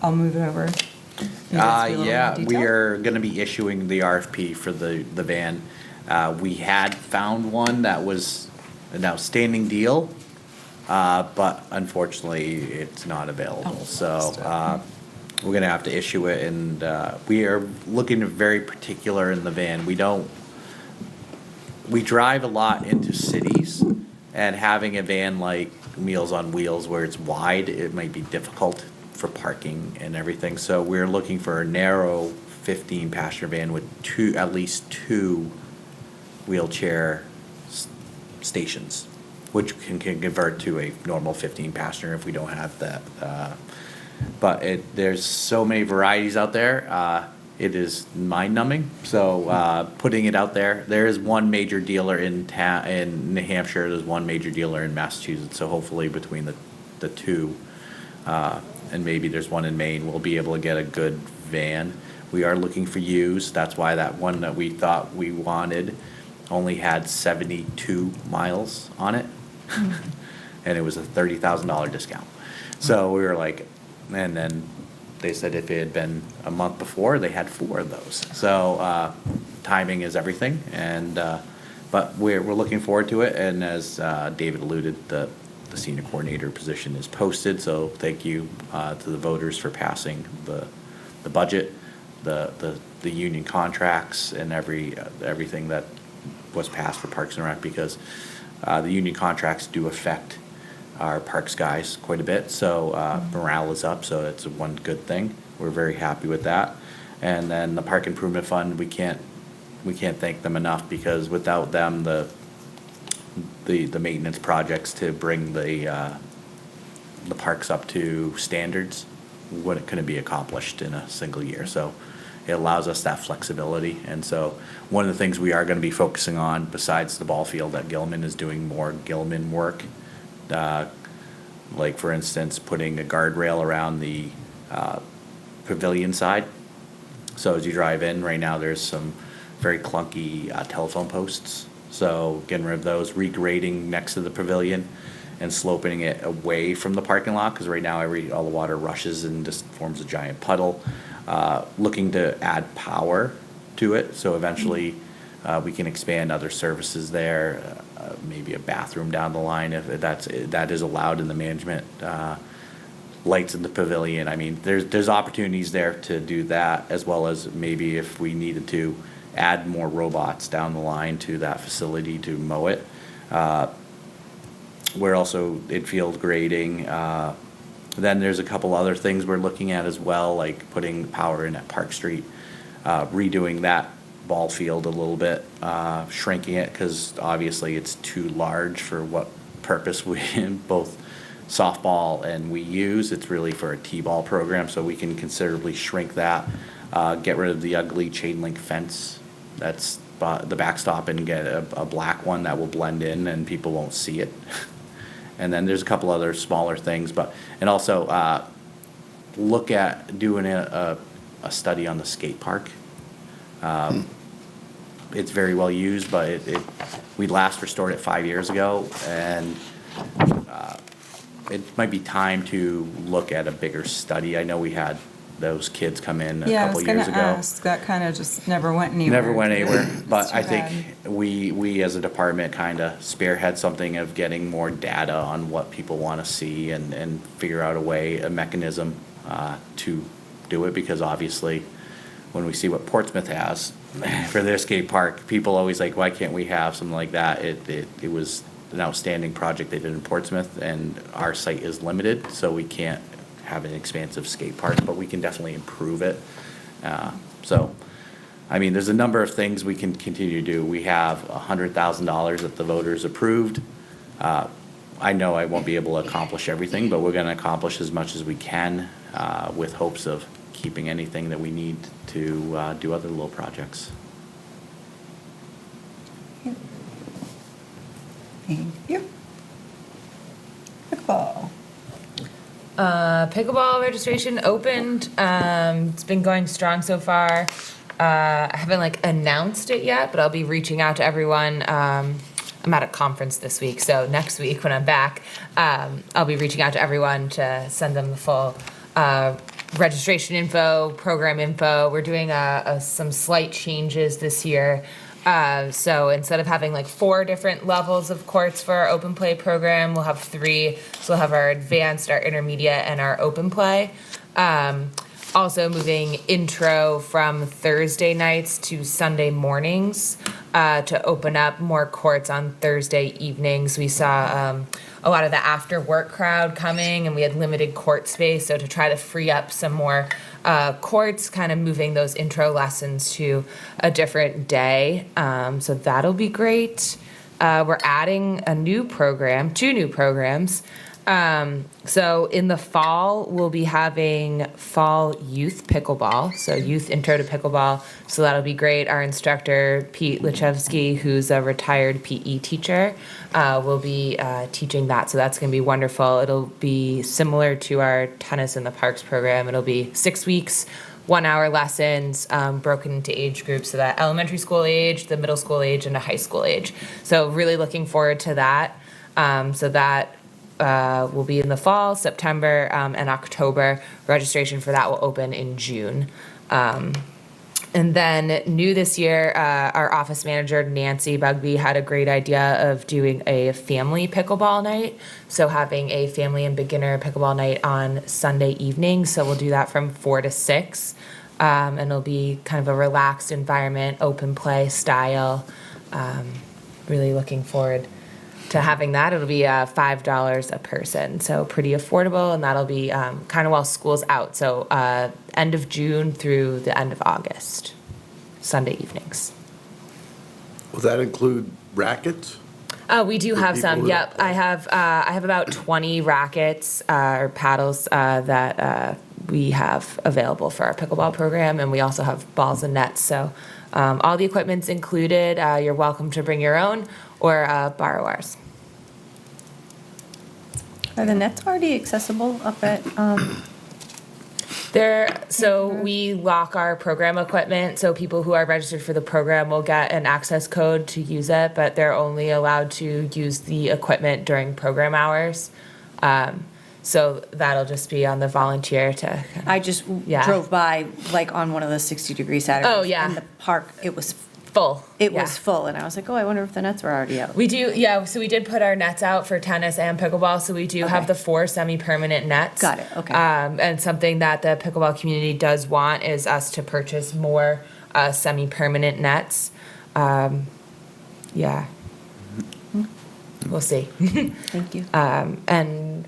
I'll move it over. You guys feel a little Yeah, more we detail? are going to be issuing the RFP for the van. We had found one that was an outstanding deal, but unfortunately, it's not available. Oh, So we're going to have to issue it, and we are looking very particular in the van. We drive a lot into cities, and having a van like Meals on Wheels where it's wide, it might be difficult for parking and everything. So we're looking for a narrow 15-passenger van with at least two wheelchair stations, which can convert to a normal 15-passenger if we don't have that. But there's so many varieties out there. It is mind-numbing. So putting it out there, there is one major dealer in New Hampshire. There's one major dealer in Massachusetts. So hopefully between the two, and maybe there's one in Maine, we'll be able to get a good van. We are looking for used. That's why that one that we thought we wanted only had 72 miles on it, and it was a $30,000 discount. So we were like, and then they said if it had been a month before, they had 4 of those. So timing is everything, and but we're looking forward to it. And as David alluded, the senior coordinator position is posted. So thank you to the voters for passing the budget, the union contracts, and everything that was passed for Parks and Rec, because the union contracts do affect our parks guys quite a bit, so morale is up, so it's one good thing. We're very happy with that. And then the Park Improvement Fund, we can't thank them enough, because without them, the maintenance projects to bring the parks up to standards couldn't be accomplished in a single year. So it allows us that flexibility. And so one of the things we are going to be focusing on, besides the ball field at Gilman, is doing more Gilman work. Like, for instance, putting a guardrail around the pavilion side. So as you drive in, right now there's some very clunky telephone posts. So getting rid of those, regrading next to the pavilion, and sloping it away from the parking lot, because right now all the water rushes and just forms a giant puddle. Looking to add power to it. So eventually, we can expand other services there, maybe a bathroom down the line if that is allowed in the management. Lights in the pavilion. I mean, there's opportunities there to do that, as well as maybe if we needed to add more robots down the line to that facility to mow it. We're also infield grading. Then there's a couple other things we're looking at as well, like putting power in at Park Street, redoing that ball field a little bit, shrinking it because obviously it's too large for what purpose we both softball and we use. It's really for a T-ball program, so we can considerably shrink that, get rid of the ugly chain link fence that's the backstop and get a black one that will blend in and people won't see it. And then there's a couple other smaller things, and also look at doing a study on the skate park. It's very well used, but we last restored it 5 years ago, and it might be time to look at a bigger study. I know we had those kids come in a Yeah, I couple was years gonna ago. ask, that kind of just never went anywhere. Never went anywhere, but It's I too think bad. we as a department kind of spearhead something of getting more data on what people want to see and figure out a mechanism to do it, because obviously when we see what Portsmouth has for their skate park, people always like, why can't we have something like that? It was an outstanding project they did in Portsmouth, and our site is limited, so we can't have an expansive skate park, but we can definitely improve it. So, I mean, there's a number of things we can continue to do. We have $100,000 that the voters approved. I know I won't be able to accomplish everything, but we're gonna accomplish as much as we can, with hopes of keeping anything that we need to do other little projects. Thank you. Pickleball. Pickleball registration opened. It's been going strong so far. I haven't announced it yet, but I'll be reaching out to everyone. I'm at a conference this week, so next week when I'm back, I'll be reaching out to everyone to send them the full registration info, program info. We're doing some slight changes this year. So instead of having 4 different levels of courts for our open play program, we'll have 3. So we'll have our advanced, our intermediate, and our open play. Also moving intro from Thursday nights to Sunday mornings to open up more courts on Thursday evenings. We saw a lot of the after work crowd coming, and we had limited court space. So to try to free up some more courts, kind of moving those intro lessons to a different day. So that'll be great. We're adding a new program, 2 new programs. So in the fall, we'll be having fall youth pickleball, so youth intro to pickleball. So that'll be great. Our instructor, Pete Lachevsky, who's a retired PE teacher, will be teaching that. So that's going to be wonderful. It'll be similar to our tennis in the parks program. It'll be 6 weeks, 1-hour lessons, broken into age groups, so that elementary school age, the middle school age, and a high school age. So really looking forward to that. So that will be in the fall, September, and October. Registration for that will open in June. And then new this year, our office manager, Nancy Bugby, had a great idea of doing a family pickleball night. So having a family and beginner pickleball night on Sunday evening. So we'll do that from 4 to 6. And it'll be kind of a relaxed environment, open play style. Really looking forward to having that. It'll be $5 a person, so pretty affordable, and that'll be kind of while school's out, so end of June through the end of August, Sunday evenings. Will that include rackets? We do For have people some. who Yep, don't I have about 20 rackets or paddles that we have available for our pickleball program, and we also have balls and nets. So all the equipment's included. You're welcome to bring your own or borrow ours. Are the nets already accessible up at, So we lock our program equipment, so people who are registered for the program will get an access code to use it, but they're only allowed to use the equipment during program hours. So that'll just be on the volunteer to. I just Yeah. drove by, like, on one of those 60-degree Saturdays. Oh, yeah. And the park, it was Full. Yeah. full, and I was like, oh, I wonder if the nets were already out. We do, yeah, so we did put our nets out for tennis and pickleball, so we do have Okay. the 4 semi-permanent nets. Got it, okay. And something that the pickleball community does want is us to purchase more semi-permanent nets. Yeah. We'll see. Thank you. And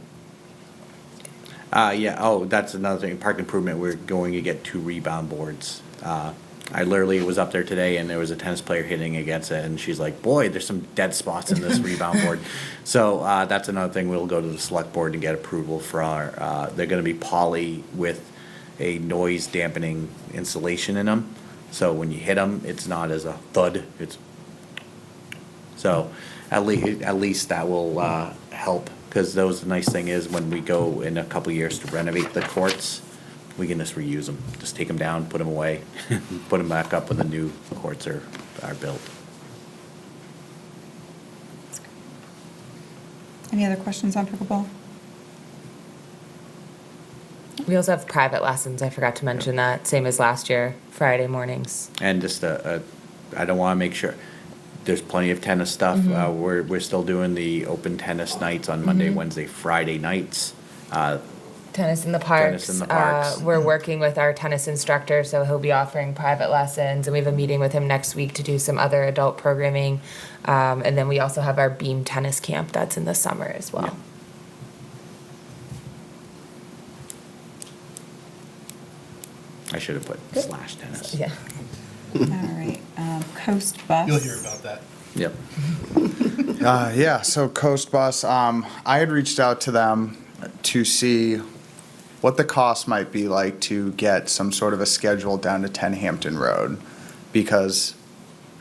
Yeah, oh, that's another thing, park improvement, we're going to get 2 rebound boards. I literally was up there today and there was a tennis player hitting against it and she's like, boy, there's some dead spots in this rebound board. So, that's another thing, we'll go to the select board and get approval for our, they're gonna be poly with a noise dampening insulation in them. So when you hit them, it's not as a thud, it's, so at least that will, help. Cause those, the nice thing is when we go in a couple years to renovate the courts, we can just reuse them. Just take them down, put them away, put them back up when the new courts are built. Any other questions on pickleball? we also have private lessons, I forgot to mention that, same as last year, Friday mornings. And just I don't wanna make sure, there's plenty of tennis stuff. We're still doing the open tennis nights on Monday, Wednesday, Friday nights. Tennis in the parks. Tennis in the parks. We're working with our tennis instructor, so he'll be offering private lessons, and we have a meeting with him next week to do some other adult programming. And then we also have our beam tennis camp that's in the summer as well. Yeah. I should have put slash tennis. Yeah. All right, Coast Bus. You'll hear about that. Yep. Yeah, so Coast Bus, I had reached out to them to see what the cost might be like to get some sort of a schedule down to 10 Hampton Road, because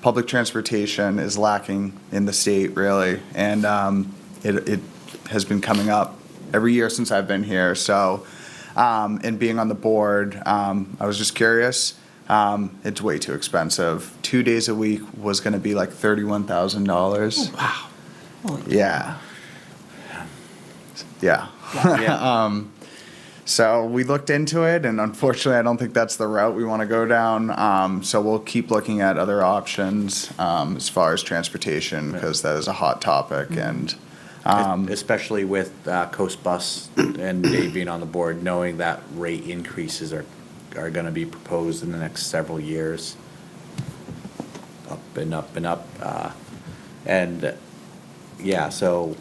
public transportation is lacking in the state, really, and it has been coming up every year since I've been here, so, and being on the board, I was just curious. It's way too expensive. 2 days a week was gonna be like $31,000. Wow. Yeah. Yeah. Yeah. So we looked into it, and unfortunately, I don't think that's the route we want to go down. So we'll keep looking at other options as far as transportation, because that is a hot topic. And Especially with Coast Bus and Dave being on the board, knowing that rate increases are gonna be proposed in the next several years. Up and up and up. And, yeah, so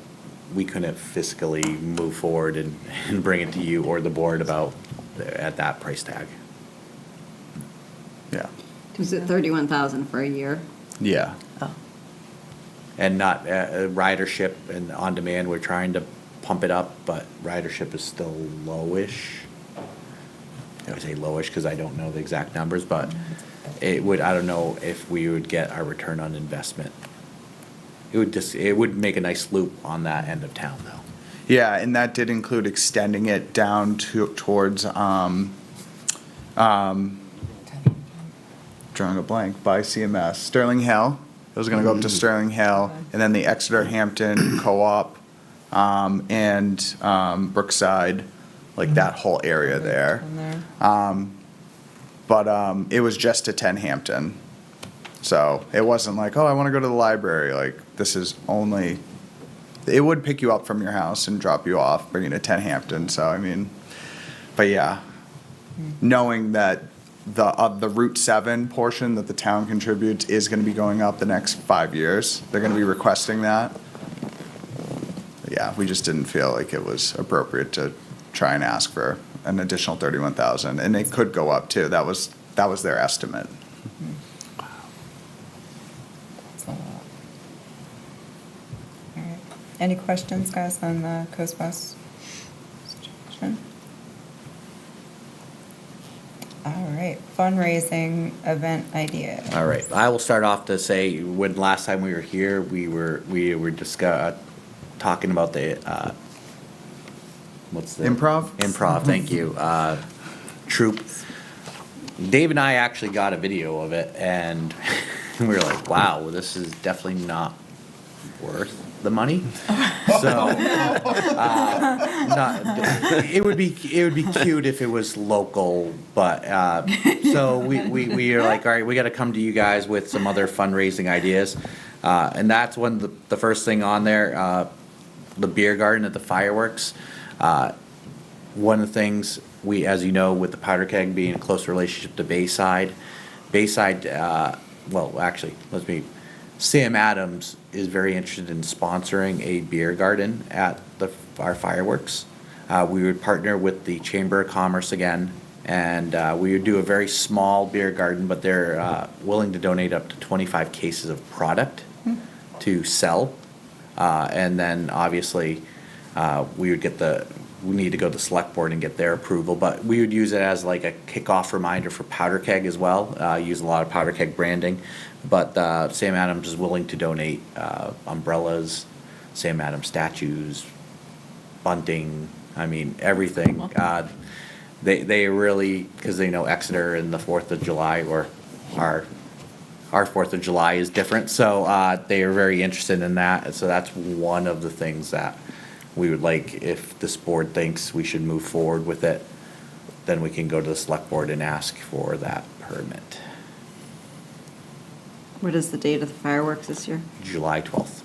we couldn't fiscally move forward and bring it to you or the board about, at that price tag. yeah, Was it 31,000 for a year? yeah. And not, ridership and on-demand, we're trying to pump it up, but ridership is still lowish. I would say lowish because I don't know the exact numbers, but it would, I don't know if we would get our return on investment. It would make a nice loop on that end of town, though. Yeah, and that did include extending it down towards drawing a blank, by CMS, Sterling Hill. It was gonna go up to Sterling Hill, and then the Exeter Hampton Co-op, and Brookside, like that whole area there. But it was just to 10 Hampton. So it wasn't like, oh, I wanna go to the library, like, this is only, it would pick you up from your house and drop you off, bring you to 10 Hampton, so I mean, but yeah. Knowing that the Route 7 portion that the town contributes is gonna be going up the next 5 years, they're gonna be requesting that. Yeah, we just didn't feel like it was appropriate to try and ask for an additional 31,000, and it could go up too, that was their estimate. All right. Any questions, guys, on the Coast Bus situation? All right, fundraising event idea. All right, I will start off to say, when last time we were here, we were talking about the, what's the? Improv? Improv, thank you, troupe. Dave and I actually got a video of it, and we were like, wow, this is definitely not worth the money. So, it would be cute if it was local, but, so we are like, all right, we gotta come to you guys with some other fundraising ideas. And that's when the first thing on there, the beer garden at the fireworks. One of the things we, as you know, with the Powder Keg being a close relationship to Bayside, well, actually, Sam Adams is very interested in sponsoring a beer garden at our fireworks. We would partner with the Chamber of Commerce again, and we would do a very small beer garden, but they're willing to donate up to 25 cases of product to sell. And then obviously, we need to go to the select board and get their approval, but we would use it as like a kickoff reminder for Powder Keg as well. Use a lot of Powder Keg branding, but Sam Adams is willing to donate umbrellas, Sam Adams statues, bunting, I mean, everything. They really, because they know Exeter and the 4th of July, or our 4th of July is different, so they are very interested in that. So that's one of the things that we would like, if this board thinks we should move forward with it, then we can go to the select board and ask for that permit. What is the date of the fireworks this year? July 12th.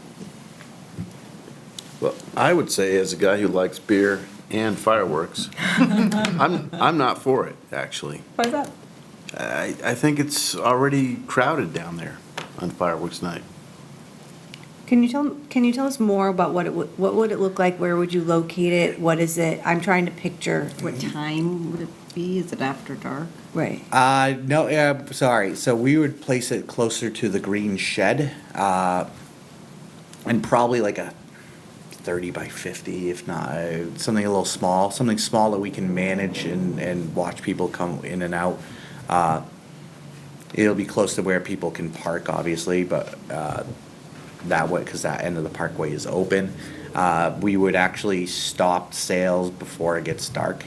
Well, I would say, as a guy who likes beer and fireworks, I'm not for it, actually. Why is that? I think it's already crowded down there on fireworks night. Can you tell us more about what would it look like? Where would you locate it? What is it? I'm trying to picture. What time would it be? Is it after dark? Right. No, sorry. So we would place it closer to the green shed, and probably like a 30 by 50, if not something a little small, something small that we can manage and watch people come in and out. It'll be close to where people can park, obviously, but that way, because that end of the parkway is open. We would actually stop sales before it gets dark.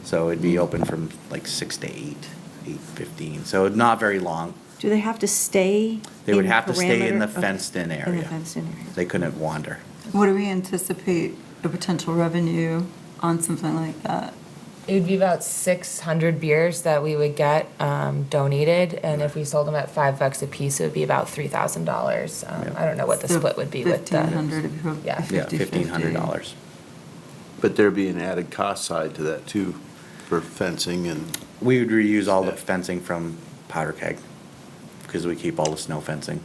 So it'd be open from like 6 to 8, 8:15. So not very long. Do they have to stay? They would in have to stay in the parameter? Okay. fenced-in area. In the fenced-in area. They couldn't wander. What do we anticipate a potential revenue on something like that? It would be about 600 beers that we would get donated, and if we sold them at $5 a piece, it would be about $3,000. I don't know what the So split would be with the. 1,500 if you Yeah. Yeah, 50-50. $1,500. But there'd be an added cost side to that too, for fencing and, We would reuse all the fencing from Powder Keg, because we keep all the snow fencing.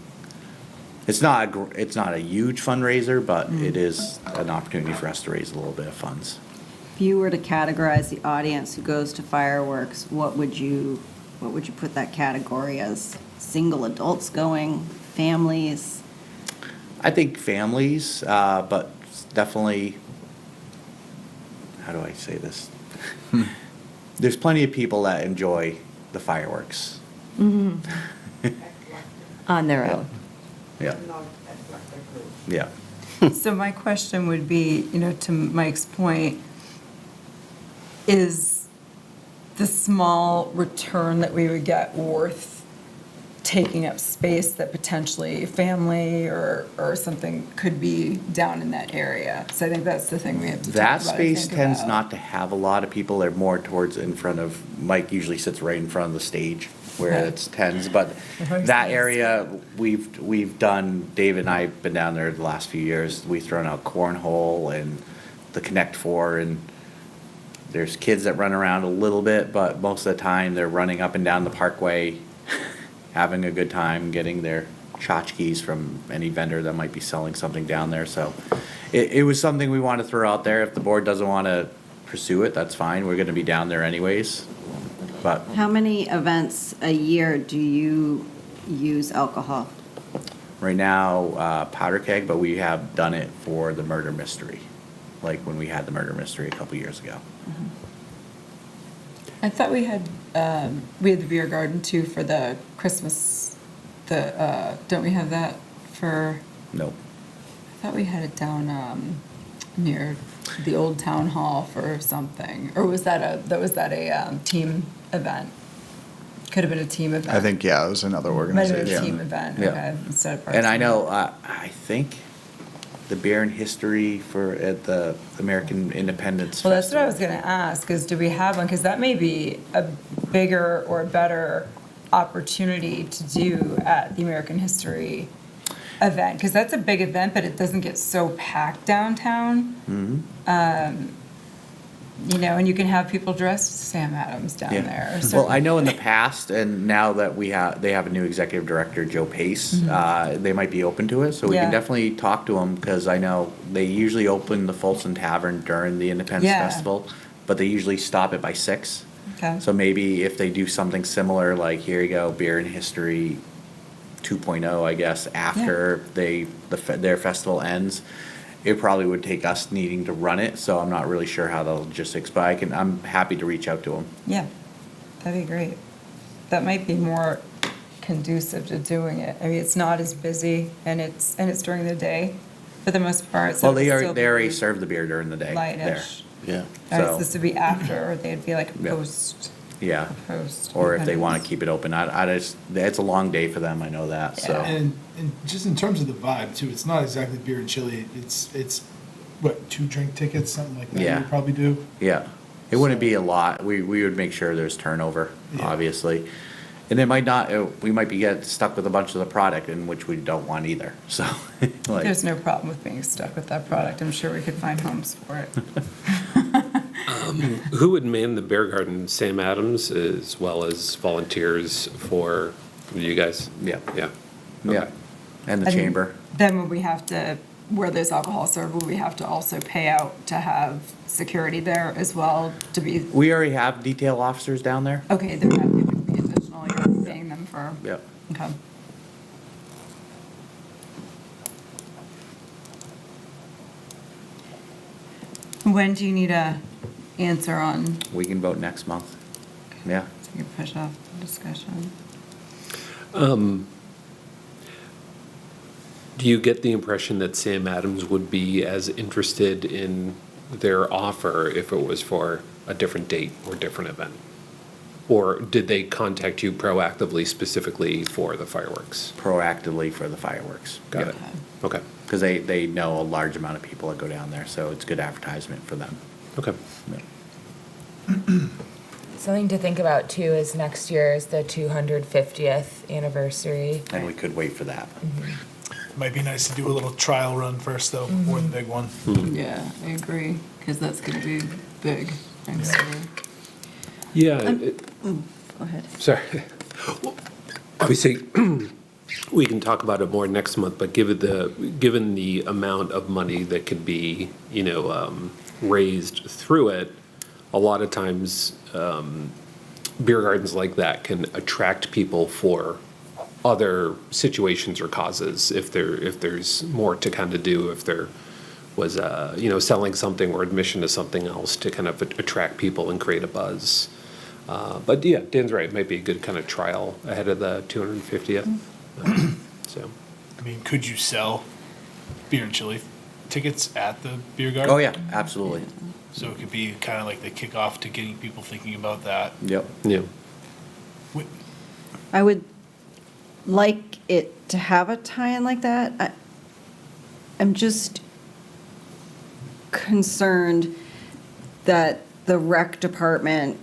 It's not a huge fundraiser, but it is an opportunity for us to raise a little bit of funds. If you were to categorize the audience who goes to fireworks, what would you put that category as? Single adults going, families? I think families, but definitely, how do I say this? There's plenty of people that enjoy the fireworks. On their own. Yeah. Yeah. So my question would be, to Mike's point, is the small return that we would get worth taking up space that potentially family or something could be down in that area? So I think that's the thing we have to talk That about, I space think, tends about. not to have a lot of people. They're more towards in front of, Mike usually sits right in front of the stage where Okay. it's tens, but that area, we've done, Dave and I have been down there the last few years. We've thrown out cornhole and the Connect Four, and there's kids that run around a little bit, but most of the time they're running up and down the parkway, having a good time, getting their tchotchkes from any vendor that might be selling something down there. So it was something we want to throw out there. If the board doesn't want to pursue it, that's fine. We're going to be down there anyways. But How many events a year do you use alcohol? right now, Powder Keg, but we have done it for the murder mystery, like when we had the murder mystery a couple years ago. I thought we had the beer garden too for the Christmas, don't we have that for, Nope. I thought we had it down near the old town hall for something, or was that a team event? Could have been a team event. I think, yeah, it was another Might have been a organization. team event, Yeah. okay, instead of Parks And I and know, Rec. I think the beer and history at the American Independence Well, that's what I Festival. was gonna ask, is do we have one? Because that may be a bigger or better opportunity to do at the American History event, because that's a big event, but it doesn't get so packed downtown. You know, and you can have people dressed as Sam Adams down Yeah. there. So- Well, I know in the past, and now that they have a new executive director, Joe Pace, they might be open to it, so we Yeah. can definitely talk to them, because I know they usually open the Folsom Tavern during the Independence Yeah. Festival, but they usually stop it by 6. Okay. So maybe if they do something similar, like, here you go, Beer and History 2.0, I guess, after their festival ends, it probably would take us needing to run it, so I'm not really sure how the logistics, but I'm happy to reach out to them. Yeah, that'd be great. That might be more conducive to doing it. I mean, it's not as busy, and it's during the day for the most part. so Well, they it'll still already be serve the beer during the day there. lightish. Yeah. All right, so So- this would be after, or they'd be like Yeah. post. Yeah, Post or if they want Independence. to keep it open, it's a long day for them, I know that, so. And just in terms of the vibe too, it's not exactly beer and chili. It's what, 2 drink tickets, something like that. Yeah. You probably do. Yeah, it wouldn't be a lot. We would make sure there's turnover, Yeah. obviously. And we might be get stuck with a bunch of the product, in which we don't want either, so. like- There's no problem with being stuck with that product. I'm sure we could find homes for it. Who would man the beer garden? Sam Adams, as well as volunteers for you guys? Yeah. Yeah. Yeah, Okay. and the And chamber. Then would we have to, where there's alcohol served, would we have to also pay out to have security there as well to be, We already have detail officers down there. okay, then that would be additional, you're paying them for, Yep. okay. When do you need a answer on, We can vote next month. Yeah. so you push off the discussion? Do you get the impression that Sam Adams would be as interested in their offer if it was for a different date or different event? Or did they contact you proactively specifically for the fireworks? Proactively for the fireworks. Got it. Okay. Because they know a large amount of people that go down there, so it's good advertisement for them. Okay. Something to think about too is next year is the 250th anniversary. And we could wait for that. Might be nice to do a little trial run first though, before the big one. Yeah, I agree, because that's gonna be big. Yeah. Go ahead. Sorry. Well, obviously, we can talk about it more next month, but given the amount of money that could be, raised through it, a lot of times, beer gardens like that can attract people for other situations or causes if there's more to kind of do, if there was selling something or admission to something else to kind of attract people and create a buzz. But yeah, Dan's right. It might be a good kind of trial ahead of the 250th. So, I mean, could you sell beer and chili tickets at the beer garden? Oh, yeah, absolutely. So it could be kind of like the kickoff to getting people thinking about that. Yep. yeah. I would like it to have a tie-in like that. I'm just concerned that the rec department,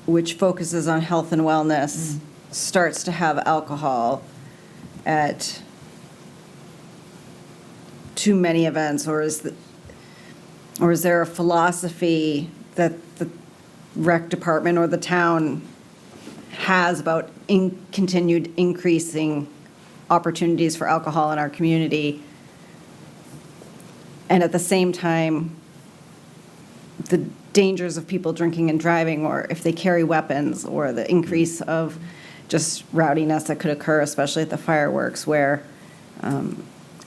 which focuses on health and wellness, starts to have alcohol at too many events, or is there a philosophy that the rec department or the town has about continued increasing opportunities for alcohol in our community? And at the same time, the dangers of people drinking and driving, or if they carry weapons, or the increase of just rowdiness that could occur, especially at the fireworks, where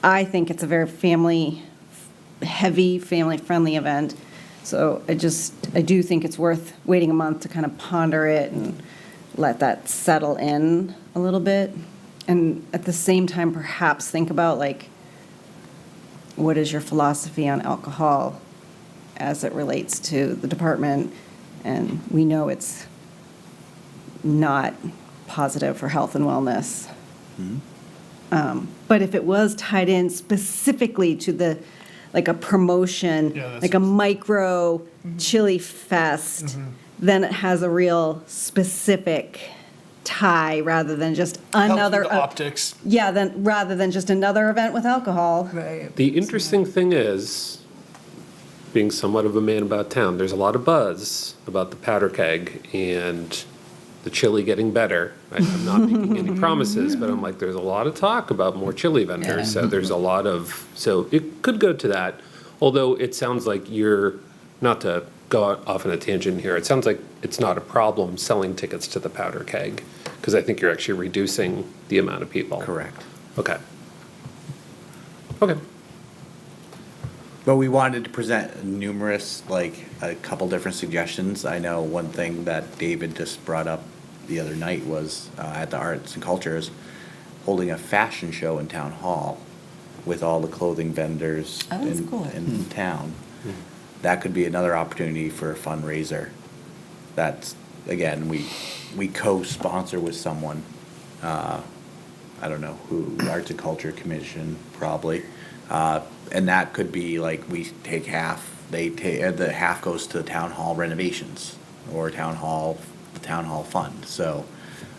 I think it's a very family-heavy, family-friendly event. So I do think it's worth waiting a month to kind of ponder it and let that settle in a little bit. And at the same time, perhaps think about, like, what is your philosophy on alcohol as it relates to the department? And we know it's not positive for health and wellness. But if it was tied in specifically to the, like a promotion, Yeah, that's like a what- micro chili fest, then it has a real specific tie rather than just another. Helps with the optics. Yeah, then, rather than just another event with alcohol. Right. The interesting thing is, being somewhat of a man about town, there's a lot of buzz about the powder keg and the chili getting better. I'm not making any promises, but I'm like, there's a lot of talk about more chili vendors, so there's a lot of, so it could go to that. Although it sounds like you're, not to go off on a tangent here, it sounds like it's not a problem selling tickets to the powder keg, because I think you're actually reducing the amount of people. Correct. Okay. Okay. But we wanted to present numerous, like, a couple different suggestions. I know one thing that David just brought up the other night was, at the Arts and Cultures, holding a fashion show in Town Hall with all the clothing vendors Oh, that's in, cool. in town. That could be another opportunity for a fundraiser. That's, again, we co-sponsor with someone, I don't know who, Arts and Culture Commission, probably. And that could be like, we take half, they take, the half goes to town hall renovations or the town hall fund. So,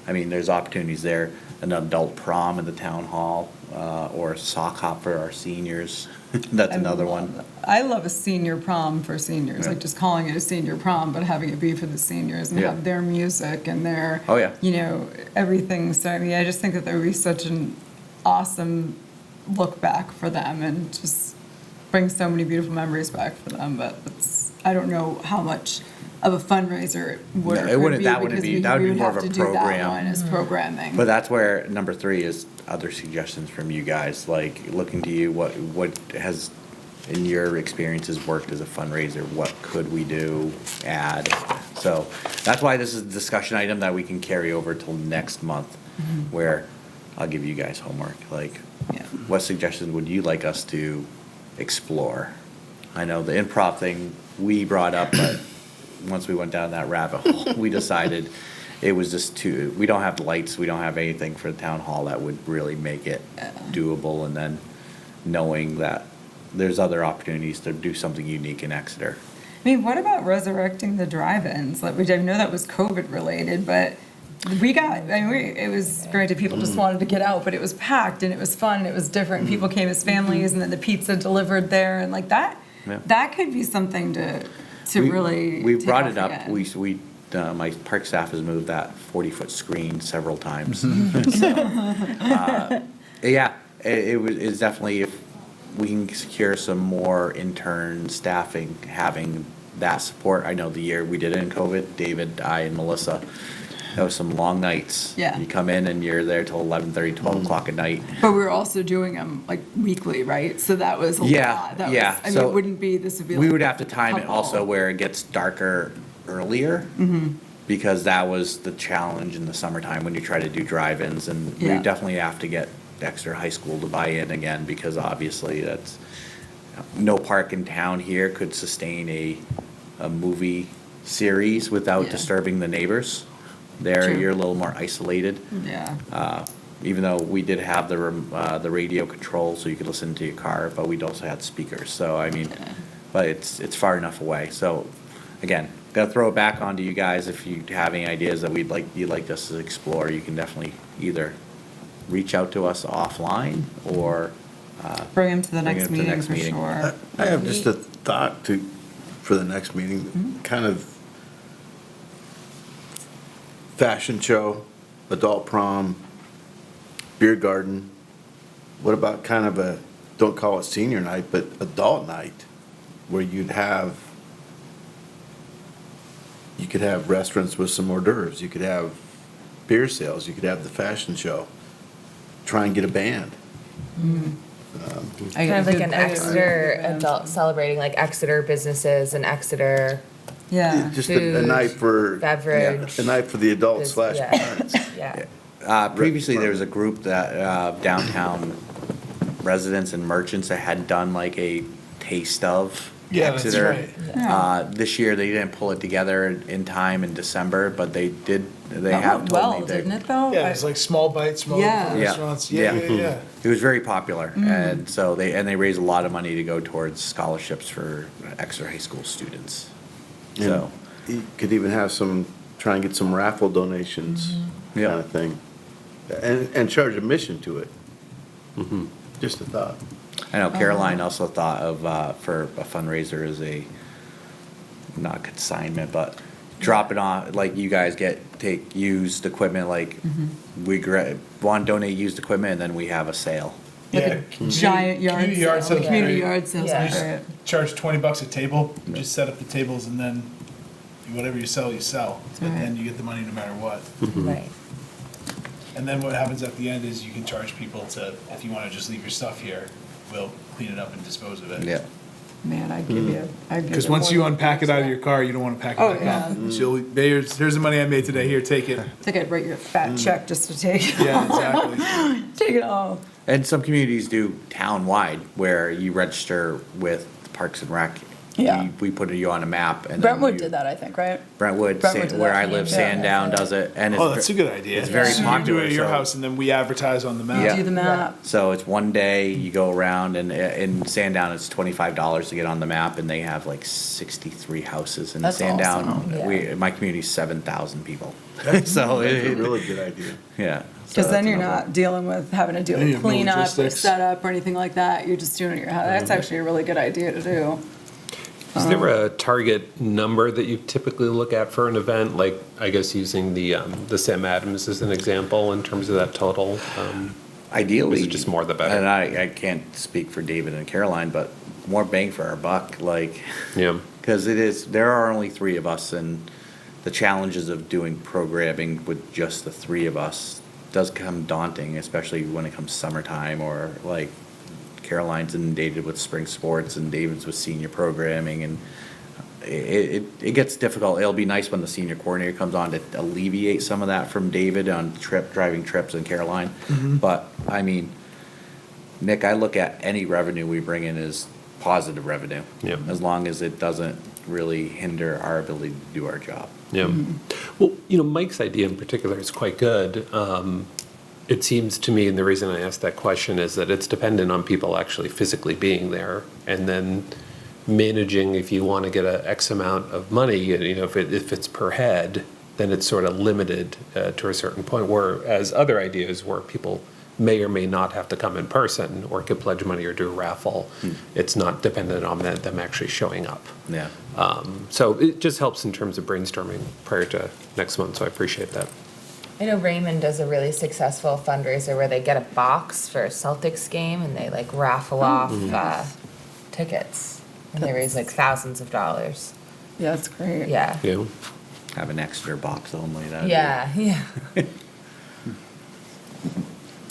I mean, there's opportunities there. An adult prom in the town hall, or a sock hop for our seniors. That's another one. I love a senior prom for seniors, Yeah. like just calling it a senior prom, but having it be for the seniors and Yeah. have their music and their, Oh, yeah. you know, everything. So, I mean, I just think that there would be such an awesome look back for them and just bring so many beautiful memories back for them. But it's, I don't know how much of a fundraiser it would No, or it could wouldn't- be, that wouldn't because be- we that would be would more have of a to do that program. one as programming. But that's where number 3 is other suggestions from you guys, like looking to you, what has, in your experiences, worked as a fundraiser? What could we do, add? So that's why this is a discussion item that we can carry over till next month, where I'll give you guys homework, like, Yeah. what suggestions would you like us to explore? I know the improv thing we brought up, but once we went down that rabbit hole, we decided it was just too, we don't have lights, we don't have anything for the town hall that would really make it doable, and then knowing that there's other opportunities to do something unique in Exeter. I mean, what about resurrecting the drive-ins? Like, which I know that was COVID related, but we got, I mean, it was granted, people just wanted to get out, but it was packed and it was fun, and it was different. People came as families, and then the pizza delivered there, and like that, Yeah. that could be something to We- really. We take brought off it up, again. my park staff has moved that 40-foot screen several times. So, yeah, it's definitely, if we can secure some more intern staffing, having that support. I know the year we did it in COVID, David, I, and Melissa, that was some long nights. Yeah. You come in and you're there till 11:30, 12 o'clock at night. But we were also doing them like weekly, right? So that was a Yeah, lot. That yeah. was, I mean, So it wouldn't be, this would be like. We would have to time it couple. also where it gets darker earlier. Because that was the challenge in the summertime when you try to do drive-ins, and we Yeah. definitely have to get Exeter High School to buy in again, because obviously that's, no park in town here could sustain a movie series without Yeah. disturbing the neighbors. There, True. you're a little more isolated. Yeah. Even though we did have the radio control, so you could listen to your car, but we'd also had speakers, so I mean, but it's far enough away, so, again, gotta throw it back onto you guys. If you have any ideas that you'd like us to explore, you can definitely either reach out to us offline, or, Bring them to the Bring next it to the meeting next for meeting. sure. I have just a thought for the next meeting, kind of fashion show, adult prom, beer garden. What about kind of a, don't call it senior night, but adult night, where you could have restaurants with some hors d'oeuvres, you could have beer sales, you could have the fashion show. Try and get a band. Kind of like an Exeter adult celebrating like Exeter businesses and Exeter. Yeah. Just a Food, night for. beverage. A night for the adults slash Yeah. parents. Yeah. previously, there was a group that, downtown residents and merchants that had done like a taste of Yeah, that's Exeter. right. This year, they didn't pull it together in time in December, but they did, they That have went told me well, they. didn't it, though? Yeah, it was like small bites, small Yeah. Yeah. restaurants. Yeah, Yeah. yeah, yeah. It was very popular, and so they raised a lot of money to go towards scholarships for Exeter High School students. So, You could even have try and get some raffle donations, kind Yeah. of thing. And charge admission to it. Just a thought. I know Caroline also thought of, for a fundraiser as not a consignment, but drop it on, like you guys take used equipment, like we want to donate used equipment and then we have a sale. Yeah, Giant yard community yard sale. sales. Community great. yard sales. Yeah. You just Right. charge $20 a table, just set up the tables and then whatever you sell, you sell. And then you get the money no matter what. Right. And then what happens at the end is you can charge people to, if you want to just leave your stuff here, we'll clean it up and dispose of it. Yeah. Man, I'd give you. Because once you unpack it out of your car, you don't want to pack it Oh, back yeah. up. So here's the money I made today, here, take it. I think I'd write you a fat check just to take it. Yeah, exactly. Take it all. And some communities do town-wide where you register with Parks and Rec. Yeah. We put you on a map and then Brentwood you- did that, I think, right? Brentwood, Brentwood did where that. I live, Yeah. Sandown does it, and it's. Oh, that's a good idea. It's very So you do popular, it at your so- house and then we advertise on the map. Yeah. Do the map. So it's one day, you go around, and in Sandown, it's $25 to get on the map, and they have like 63 houses in That's Sandown. awesome. My community's 7,000 people. So, That's a really good idea. yeah. So Because then that's you're another- not dealing with having to deal Then you with have no cleanup or logistics. setup or anything like that. You're just doing it at your house. That's actually a really good idea to do. Is there a target number that you typically look at for an event? Like, I guess using the Sam Adams as an example in terms of that total? Ideally. Is it just more the better? And I can't speak for David and Caroline, but more bang for our buck, like. Yeah. Because there are only three of us, and the challenges of doing programming with just the three of us does come daunting, especially when it comes summertime, or like Caroline's inundated with spring sports and David's with senior programming, and it gets difficult. It'll be nice when the senior coordinator comes on to alleviate some of that from David on driving trips and Caroline. But, I mean, Nick, I look at any revenue we bring in as positive revenue. Yeah. As long as it doesn't really hinder our ability to do our job. Yeah. Well, Mike's idea in particular is quite good. It seems to me, and the reason I asked that question is that it's dependent on people actually physically being there, and then managing, if you want to get a X amount of money, if it's per head, then it's sort of limited to a certain point, whereas other ideas where people may or may not have to come in person or could pledge money or do a raffle, it's not dependent on them actually showing up. Yeah. So it just helps in terms of brainstorming prior to next month, so I appreciate that. I know Raymond does a really successful fundraiser where they get a box for a Celtics game and they like raffle off tickets. And they raise like thousands of dollars. Yeah, that's great. Yeah. Yeah. Have an extra box only. Yeah, yeah.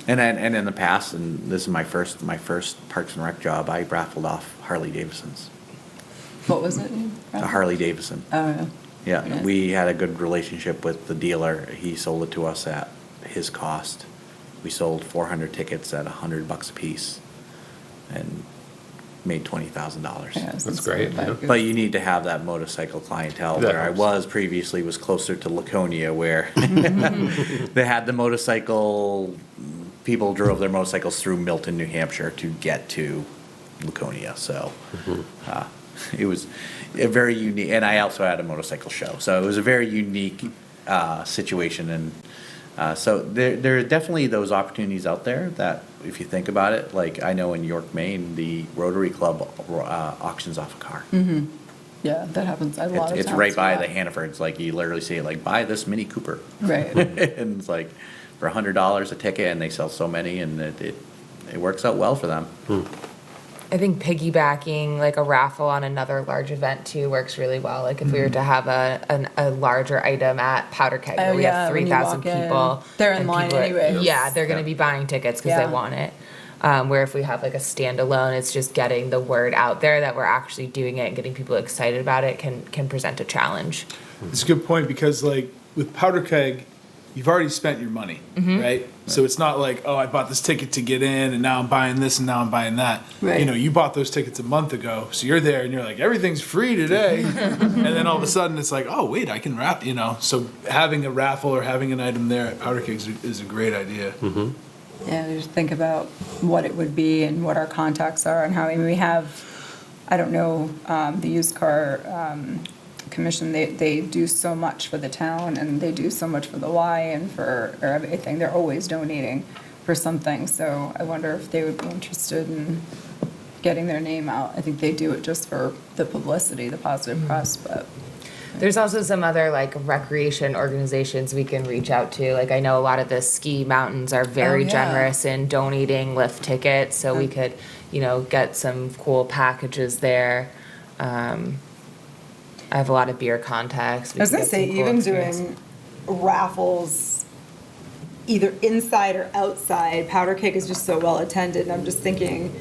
And in the past, and this is my first Parks and Rec job, I raffled off Harley Davidsons. What was it? A Harley Davidson. Oh, yeah. Yeah, Nice. we had a good relationship with the dealer. He sold it to us at his cost. We sold 400 tickets at $100 a piece and made $20,000. Yeah, That's great, yeah. But you need to have that motorcycle clientele. That Where I helps. was previously was closer to Laconia, where they had the motorcycle, people drove their motorcycles through Milton, New Hampshire to get to Laconia. So it was a very unique, and I also had a motorcycle show. So it was a very unique situation. And so there are definitely those opportunities out there that, if you think about it, like I know in York, Maine, the Rotary Club auctions off a car. Yeah, that happens a lot of times. It's right by yeah. the Hannafords, like you literally see it, like, buy this Mini Cooper. Right. And it's like for $100 a ticket, and they sell so many, and it works out well for them. I think piggybacking like a raffle on another large event too works really well. Like if we were to have a larger item at Powder Keg, where Oh, we yeah, have when you 3,000 walk in, people. they're in and line people are- anyways. Yeah, they're going to be buying tickets because Yeah. they want it. Where if we have like a standalone, it's just getting the word out there that we're actually doing it and getting people excited about it can present a challenge. It's a good point, because like with Powder Keg, you've already spent your money, Mm-hmm. right? So it's not like, oh, I bought this ticket to get in and now I'm buying this and now I'm buying that. Right. You know, you bought those tickets a month ago, so you're there and you're like, everything's free today. And then all of a sudden it's like, oh, wait, I can you know. So having a raffle or having an item there at Powder Kegs is a great idea. Yeah, just think about what it would be and what our contacts are and how, I mean, we have, I don't know, the used car commission, they do so much for the town and they do so much for the Y and for everything. They're always donating for something. So I wonder if they would be interested in getting their name out. I think they do it just for the publicity, the positive press, but. There's also some other like recreation organizations we can reach out to. Like I know a lot of the ski mountains are very yeah. generous in donating lift tickets, so we could, you know, get some cool packages there. I have a lot of beer contacts. I was gonna say, even doing raffles, either inside or outside, Powder Keg is just so well attended, and I'm just thinking,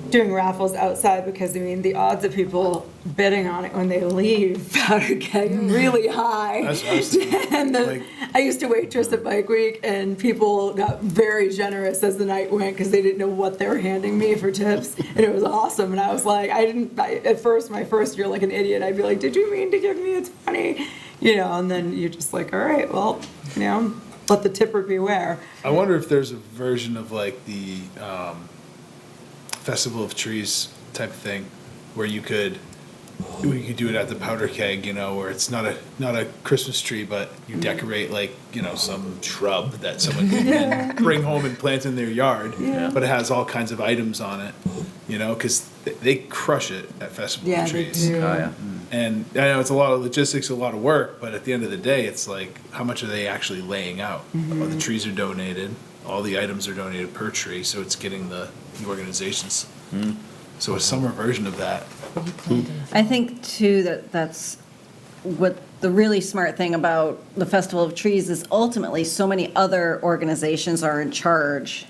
doing raffles outside, because I mean, the odds of people bidding on it when they leave Powder Keg are really high. That's what I was thinking. And Like- I used to waitress at Bike Week, and people got very generous as the night went, because they didn't know what they were handing me for tips, and it was awesome, and I was like, at first, my first year, like an idiot, I'd be like, did you mean to give me a 20? You know, and then you're just like, all right, well, you know, let the tipper beware. I wonder if there's a version of like the Festival of Trees type of thing where we could do it at the Powder Keg, you know, where it's not a Christmas tree, but you decorate like, you know, some shrub that someone can then bring home and plant in their yard, but it has all kinds of items on it, you know, because they crush it at Festival Yeah, of they Trees. do. Oh, yeah. And I know it's a lot of logistics, a lot of work, but at the end of the day, it's like, how much are they actually laying out? All the trees are donated, all the items are donated per tree, so it's getting the organizations. So a summer version of that. I think too that's what the really smart thing about the Festival of Trees is ultimately so many other organizations are in charge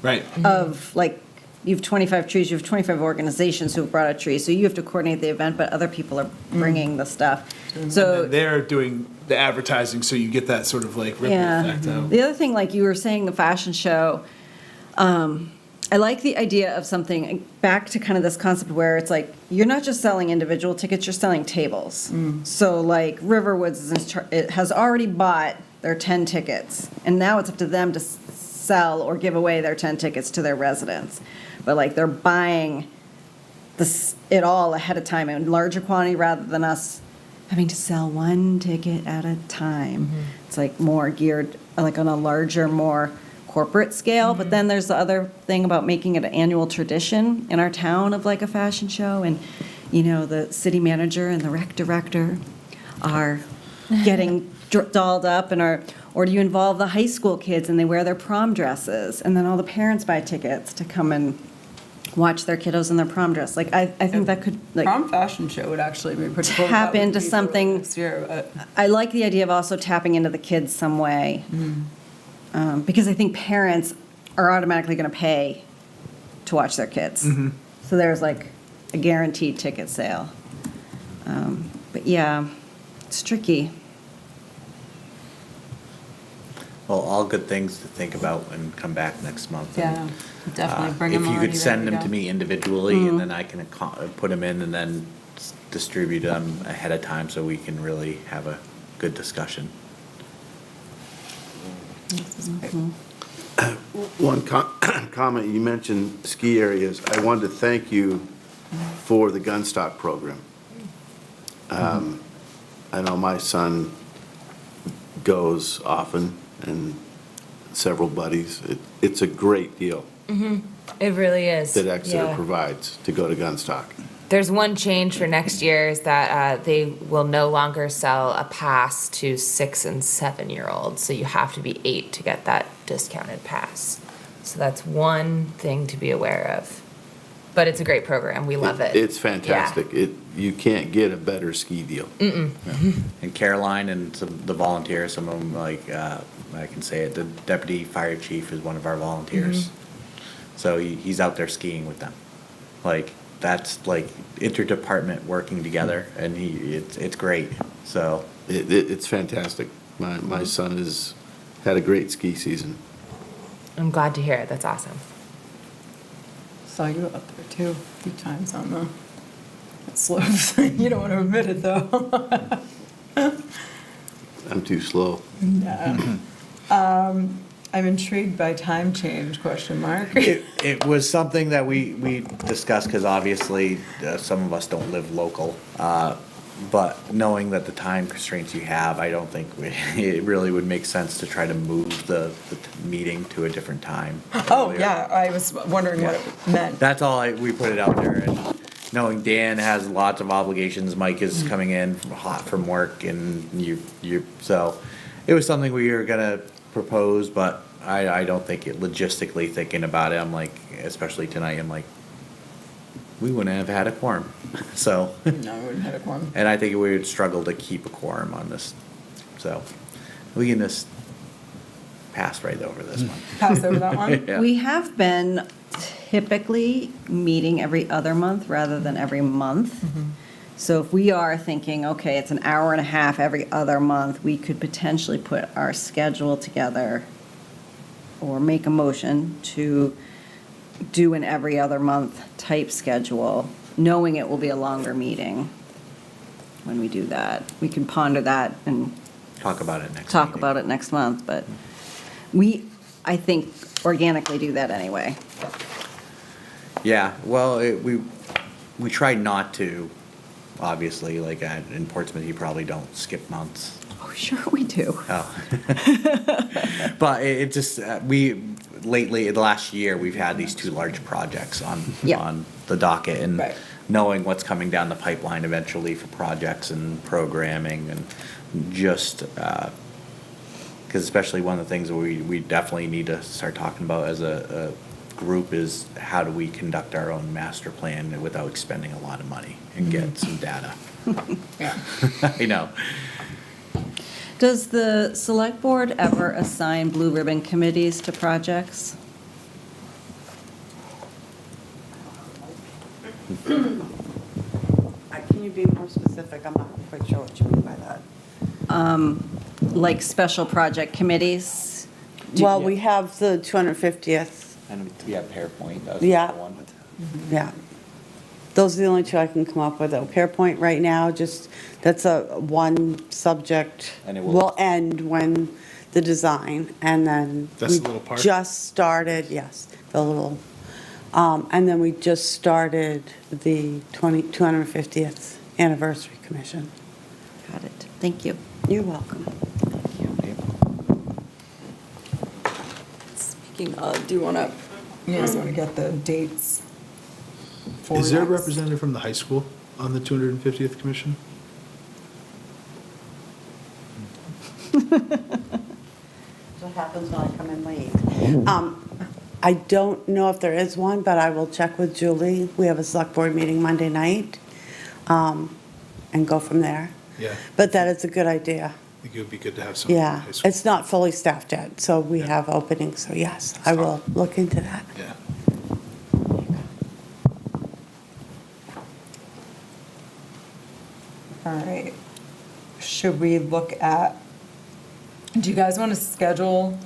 Right. of, like, you have 25 trees, you have 25 organizations who have brought a tree, so you have to coordinate the event, but other people are bringing the stuff. So, They're doing the advertising, so you get that sort of like ripple yeah. effect out. The other thing, like you were saying, the fashion show, I like the idea of something, back to kind of this concept where it's like, you're not just selling individual tickets, you're selling tables. So like Riverwoods it has already bought their 10 tickets, and now it's up to them to sell or give away their 10 tickets to their residents. But like they're buying it all ahead of time in larger quantity rather than us having to sell one ticket at a time. It's like more geared, like on a larger, more corporate scale. But then there's the other thing about making it an annual tradition in our town of like a fashion show. And, you know, the city manager and the rec director are getting dolled up or do you involve the high school kids and they wear their prom dresses and then all the parents buy tickets to come and watch their kiddos in their prom dress. Like, I think that could, like, Prom fashion show would actually be pretty cool. tap That would into be for something. next year, but- I like the idea of also tapping into the kids some way. Because I think parents are automatically going to pay to watch their kids. So there's like a guaranteed ticket sale. But yeah, it's tricky. Well, all good things to think about and come back next month. Yeah, definitely bring them If you already could send ready them to to go. me individually, and then I can put them in and then distribute them ahead of time so we can really have a good discussion. One comment, you mentioned ski areas. I wanted to thank you for the gun stock program. I know my son goes often, and several buddies. It's a great deal It really is. that Exeter Yeah. provides to go to gun stock. There's one change for next year is that they will no longer sell a pass to 6 and 7-year-olds. So you have to be 8 to get that discounted pass. So that's one thing to be aware of. But it's a great program. We love it. It's fantastic. You can't get a better ski deal. And Caroline and the volunteers, some of them, like, I can say it, the deputy fire chief is one of our volunteers. So he's out there skiing with them. Like, that's like interdepartment working together, and it's great, so. It's fantastic. My son has had a great ski season. I'm glad to hear it. That's awesome. Saw you up there too, a few times on the slopes. You don't want to admit it, though. I'm too slow. I'm intrigued by time change, question mark. It was something that we discussed, because obviously, some of us don't live local. But knowing that the time constraints you have, I don't think it really would make sense to try to move the meeting to a different time. Oh, earlier. yeah, I was wondering what it meant. That's all we put it out there, and knowing Dan has lots of obligations, Mike is coming in hot from work, and so it was something we were gonna propose, but I don't think it, logistically thinking about it, I'm like, especially tonight, I'm like, we wouldn't have had a quorum, so. No, I wouldn't have a quorum. And I think we would struggle to keep a quorum on this, so we can just pass right over this one. Pass over that one? Yeah. We have been typically meeting every other month rather than every month. So if we are thinking, okay, it's an hour and a half every other month, we could potentially put our schedule together or make a motion to do an every other month type schedule, knowing it will be a longer meeting when we do that. We can ponder that and Talk about it next talk meeting. about it next month, but we, I think, organically do that anyway. Yeah, well, we tried not to, obviously, like in Portsmouth, you probably don't skip months. Oh, sure we do. Oh. But it just, lately, the last year, we've had these two large projects Yeah. on the docket, and Right. knowing what's coming down the pipeline eventually for projects and programming, and just, because especially one of the things that we definitely need to start talking about as a group is how do we conduct our own master plan without expending a lot of money and get some data. Yeah. I know. Does the select board ever assign blue ribbon committees to projects? Can you be more specific? I'm not quite sure what you mean by that. Like special project committees? Well, we have the 250th, And we have PowerPoint, that's Yeah. the one. yeah. Those are the only two I can come up with. PowerPoint right now, just, that's a one subject. And it will- Will end when the design, and then. That's we the little part? Just started, yes, the little, and then we just started the 250th Anniversary Commission. Got it. Thank you. You're welcome. Speaking of, do you want to, you guys want to get the dates for Is there a next? representative from the high school on the 250th commission? What happens when I come in late? I don't know if there is one, but I will check with Julie. We have a select board meeting Monday night, and go from there. Yeah. But that is a good idea. I think it would be good to have someone from the Yeah, high school. it's not fully staffed yet, so we Yeah. have openings, so yes, I will look into that. Yeah. All right. Should we look at, do you guys want to schedule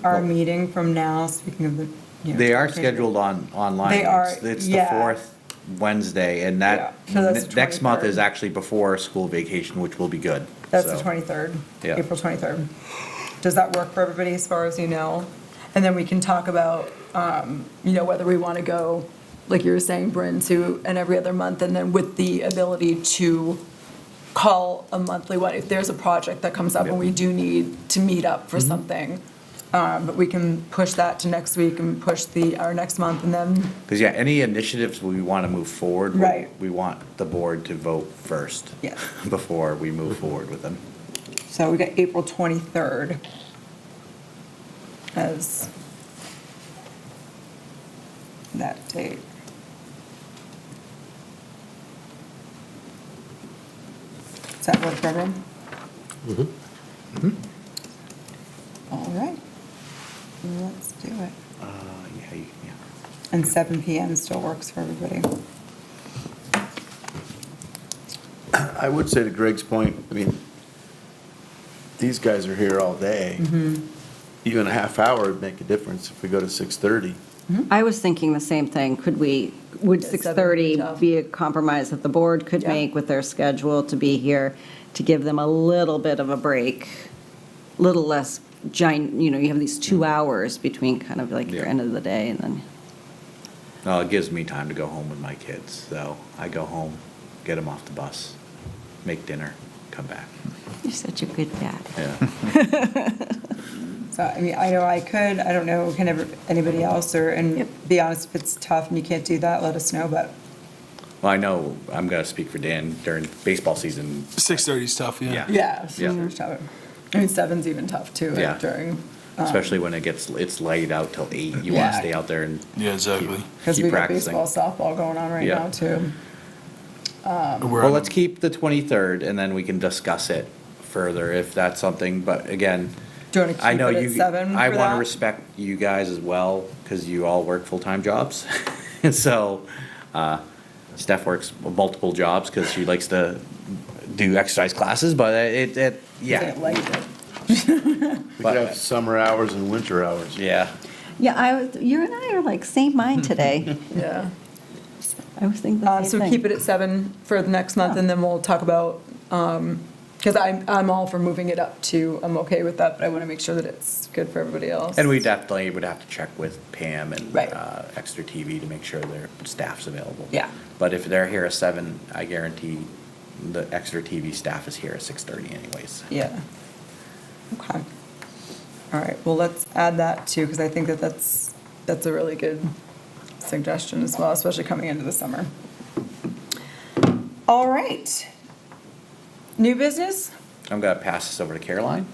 our Well- meeting from now, speaking of the, you know, They are scheduled online. They are, It's the yeah. fourth Wednesday, and that, Yeah, so that's the next month is 23rd. actually before school vacation, which will be good. That's the So, 23rd, Yeah. April 23rd. Does that work for everybody as far as you know? And then we can talk about, you know, whether we want to go, like you were saying, Bryn, to an every other month, and then with the ability to call a monthly one if there's a project that comes up and we do need to meet up for something. But we can push that to next week and push our next month, and then, Because, yeah, any initiatives we want to move forward, Right. we want the board to vote first. Yeah. Before we move forward with them. so we got April 23rd as that date. Does that work for everyone? All right. Let's do it. Yeah, yeah. And 7 PM still works for everybody. I would say to Greg's point, I mean, these guys are here all day. Even a half hour would make a difference if we go to 6:30. I was thinking the same thing. Would 6:30 be a compromise that the board could Yeah. make with their schedule to be here, to give them a little bit of a break, little less giant, you have these 2 hours between kind of like your Yeah. end of the day and then. No, it gives me time to go home with my kids, so I go home, get them off the bus, make dinner, come back. You're such a good dad. Yeah. So, I mean, I know I could, I don't know, anybody else, and be honest, if it's tough and you can't do that, let us know, but. Well, I know I'm gonna speak for Dan during baseball season. 6:30 is tough, yeah. Yeah. Yeah. It's tough. I mean, 7's even tough too, like, Yeah. during. Especially when it's light out till 8. You Yeah. wanna stay out there and Yeah, exactly. Because keep we got practicing. baseball, softball going on right Yeah. now too. Well, let's keep the 23rd and then we can discuss it further if that's something, but again, Do you want to I keep know it you, at 7 I for wanna that? respect you guys as well, cause you all work full-time jobs. So, Steph works multiple jobs cause she likes to do exercise classes, but yeah. Didn't like it. We could have summer hours and winter hours. Yeah. Yeah, you and I are like same mind today. Yeah. I was thinking the So same thing. keep it at 7 for the next month, and then we'll talk about, because I'm all for moving it up too. I'm okay with that, but I want to make sure that it's good for everybody else. And we definitely would have to check with Pam and Right. Exeter TV to make sure their staff's available. Yeah. But if they're here at 7, I guarantee the Exeter TV staff is here at 6:30 anyways. Yeah. Okay. All right, well, let's add that too, because I think that that's a really good suggestion as well, especially coming into the summer. All right. New business? I'm gonna pass this over to Caroline.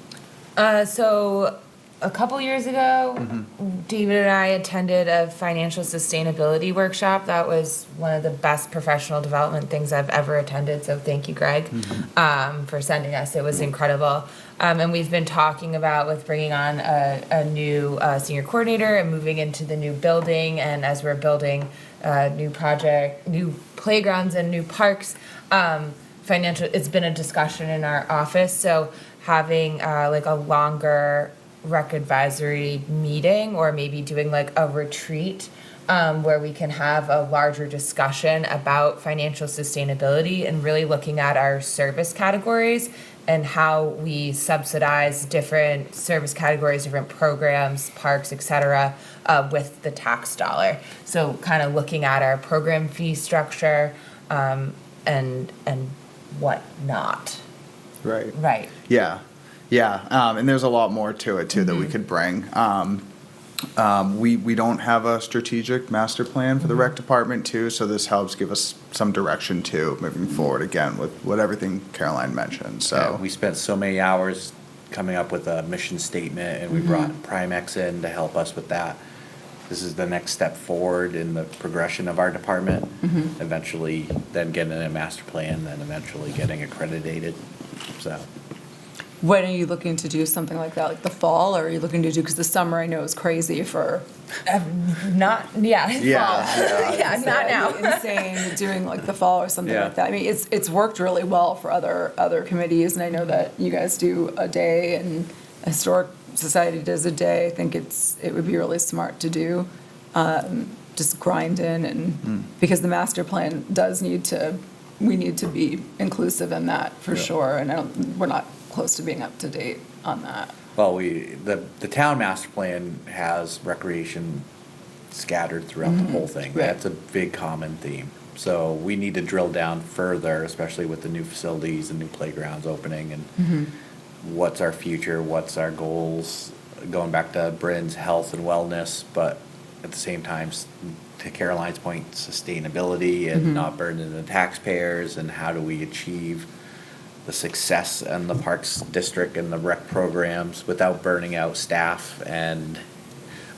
So a couple years ago, David and I attended a financial sustainability workshop. That was one of the best professional development things I've ever attended. So thank you, Greg, for sending us. It was incredible. And we've been talking about with bringing on a new senior coordinator and moving into the new building. And as we're building new playgrounds and new parks, it's been a discussion in our office. So having like a longer rec advisory meeting, or maybe doing like a retreat where we can have a larger discussion about financial sustainability and really looking at our service categories and how we subsidize different service categories, different programs, parks, et cetera, with the tax dollar. So kind of looking at our program fee structure and whatnot. Right. Right. Yeah, and there's a lot more to it too that we could bring. We don't have a strategic master plan for the rec department too, so this helps give us some direction too, moving forward again with what everything Caroline mentioned, Yeah, so. we spent so many hours coming up with a mission statement, and we brought Primex in to help us with that. This is the next step forward in the progression of our department. Eventually, then getting a master plan, then eventually getting accredited, so. When are you looking to do something like that, like the fall, or are you looking to do, because the summer I know is crazy for. Not, yeah. Yeah, fall. Yeah, not now. Insane doing like the fall or something Yeah. like that. I mean, it's worked really well for other committees, and I know that you guys do a day, and Historic Society does a day. I think it would be really smart to do, just grind in, and because the master plan we need to be inclusive in that for sure, and we're not close to being up to date on that. Well, the town master plan has recreation scattered throughout the whole thing. Right. That's a big common theme. So we need to drill down further, especially with the new facilities and new playgrounds opening, and what's our future, what's our goals, going back to Bryn's health and wellness, but at the same time, to Caroline's point, sustainability and not burdening the taxpayers, and how do we achieve the success in the Parks District and the rec programs without burning out staff,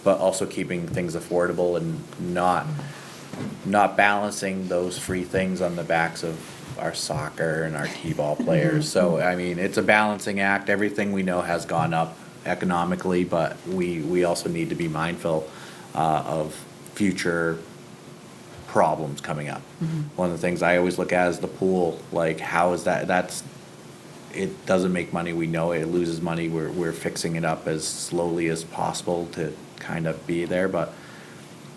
but also keeping things affordable and not balancing those free things on the backs of our soccer and our t-ball players. So, I mean, it's a balancing act. Everything we know has gone up economically, but we also need to be mindful of future problems coming up. One of the things I always look at is the pool, like how is that's it doesn't make money, we know it loses money, we're fixing it up as slowly as possible to kind of be there, but,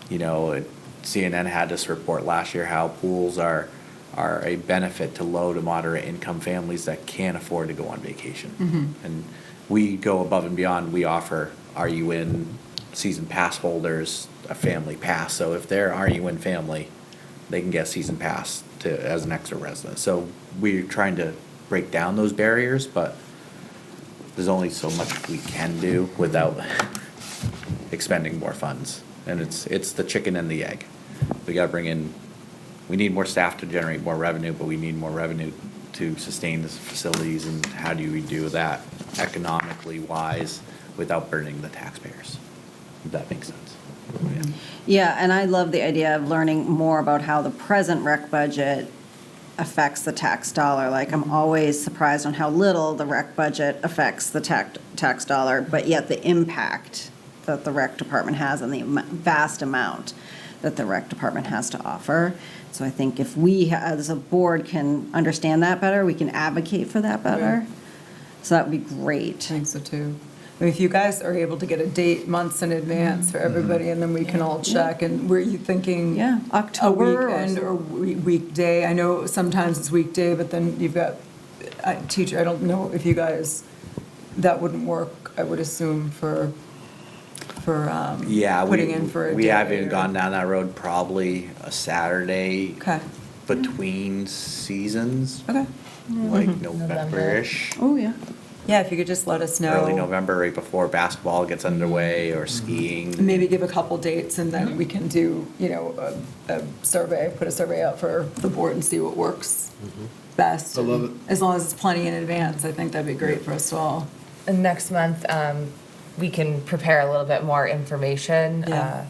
you know, CNN had this report last year how pools are a benefit to low to moderate income families that can't afford to go on vacation. And we go above and beyond, we offer RU in season pass holders a family pass, so if they're RU in family, they can get season pass as an Exeter resident. So we're trying to break down those barriers, but there's only so much we can do without expending more funds. And it's the chicken and the egg. We gotta we need more staff to generate more revenue, but we need more revenue to sustain the facilities, and how do we do that economically wise without burdening the taxpayers? If that makes sense. Yeah. Yeah, and I love the idea of learning more about how the present rec budget affects the tax dollar. Like, I'm always surprised on how little the rec budget affects the tax dollar, but yet the impact that the rec department has and the vast amount that the rec department has to offer. So I think if we, as a board, can understand that better, we can advocate for that better. So that would be great. I think so too. I mean, if you guys are able to get a date months in advance for everybody, and then we can all check, and were you thinking? Yeah, A October. weekend or weekday? I know sometimes it's weekday, but then you've got, teacher, I don't know if you guys, that wouldn't work, I would assume, for Yeah, putting in for a day. we haven't or- gone down that road, probably a Saturday Okay, between seasons, okay. like November-ish. Oh, yeah. Yeah, if you could just let us know. Early November, right before basketball gets underway, or skiing. Maybe give a couple dates, and then we can do, you know, a survey, put a survey out for the board and see what works best. I love it. As long as it's plenty in advance, I think that'd be great for us all. And next month, we can prepare a little bit more information. Yeah.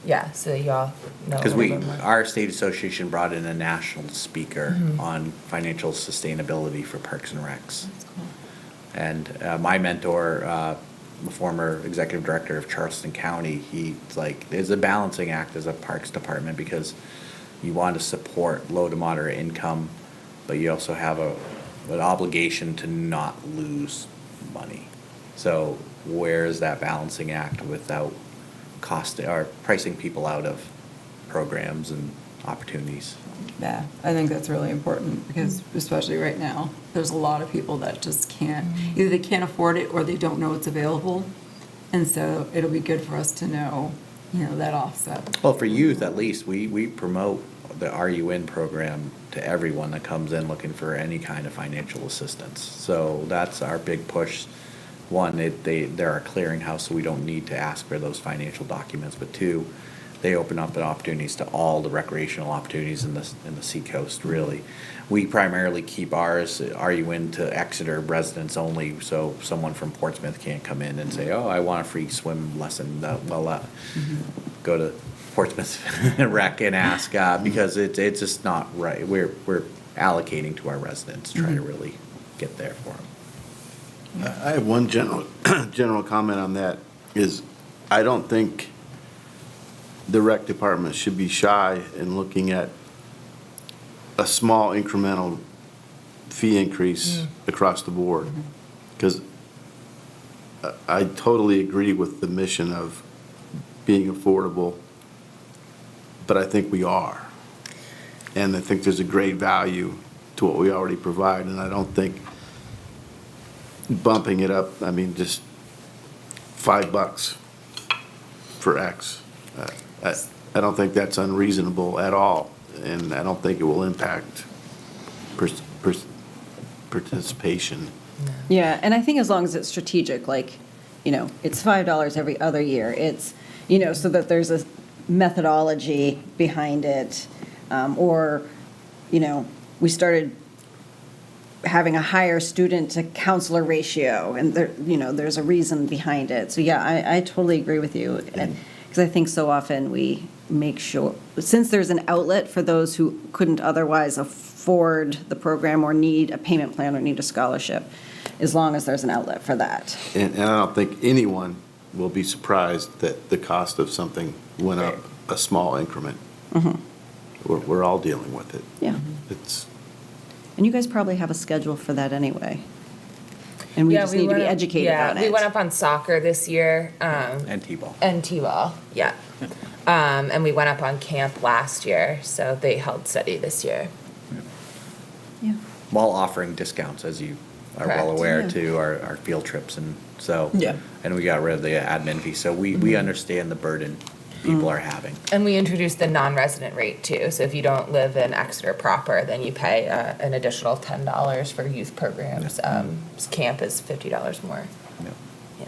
Yeah, so y'all know. Because a little bit more. our state association brought in a national speaker on financial sustainability for parks and recs. And my mentor, the former executive director of Charleston County, he's like, there's a balancing act as a parks department, because you want to support low to moderate income, but you also have an obligation to not lose money. So where is that balancing act without or pricing people out of programs and opportunities? Yeah, I think that's really important, because especially right now, there's a lot of people that just can't, either they can't afford it or they don't know it's available. And so it'll be good for us to know, you know, that offset. Well, for youth at least, we promote the RUN program to everyone that comes in looking for any kind of financial assistance. So that's our big push. One, they're a clearinghouse, so we don't need to ask for those financial documents. But two, they open up the opportunities to all the recreational opportunities in the seacoast, really. We primarily keep ours, RUN, to Exeter residents only, so someone from Portsmouth can't come in and say, oh, I want a free swim lesson. Go to Portsmouth Rec and ask, because it's just not right. We're allocating to our residents, try to really get there for them. I have one general comment on that, is I don't think the rec department should be shy in looking at a small incremental fee increase across the board. Because I totally agree with the mission of being affordable, but I think we are. And I think there's a great value to what we already provide, and I don't think bumping it up, I mean, just $5 for X. I don't think that's unreasonable at all, and I don't think it will impact participation. Yeah, and I think as long as it's strategic, like, you know, it's $5 every other year, it's, you know, so that there's a methodology behind it, or, you know, we started having a higher student to counselor ratio, and there, you know, there's a reason behind it. So yeah, I totally agree with you. Because I think so often we make sure, since there's an outlet for those who couldn't otherwise afford the program or need a payment plan or need a scholarship, as long as there's an outlet for that. And I don't think anyone will be surprised that the cost of something went up a small increment. We're all dealing with it. Yeah. It's, And you guys probably have a schedule for that anyway. And we Yeah, just need to be went up- educated about it. Yeah, we went up on soccer this year. And T-ball. And T-ball, yeah. And we went up on camp last year, so they held steady this year. Yeah. While offering discounts, as you are well Correct. aware, Yeah. to our field trips, and so. Yeah. And we got rid of the admin fee, so we understand the burden people are having. And we introduced the non-resident rate too, so if you don't live in Exeter proper, then you pay an additional $10 for youth programs. Camp is $50 more. Yeah. Yeah.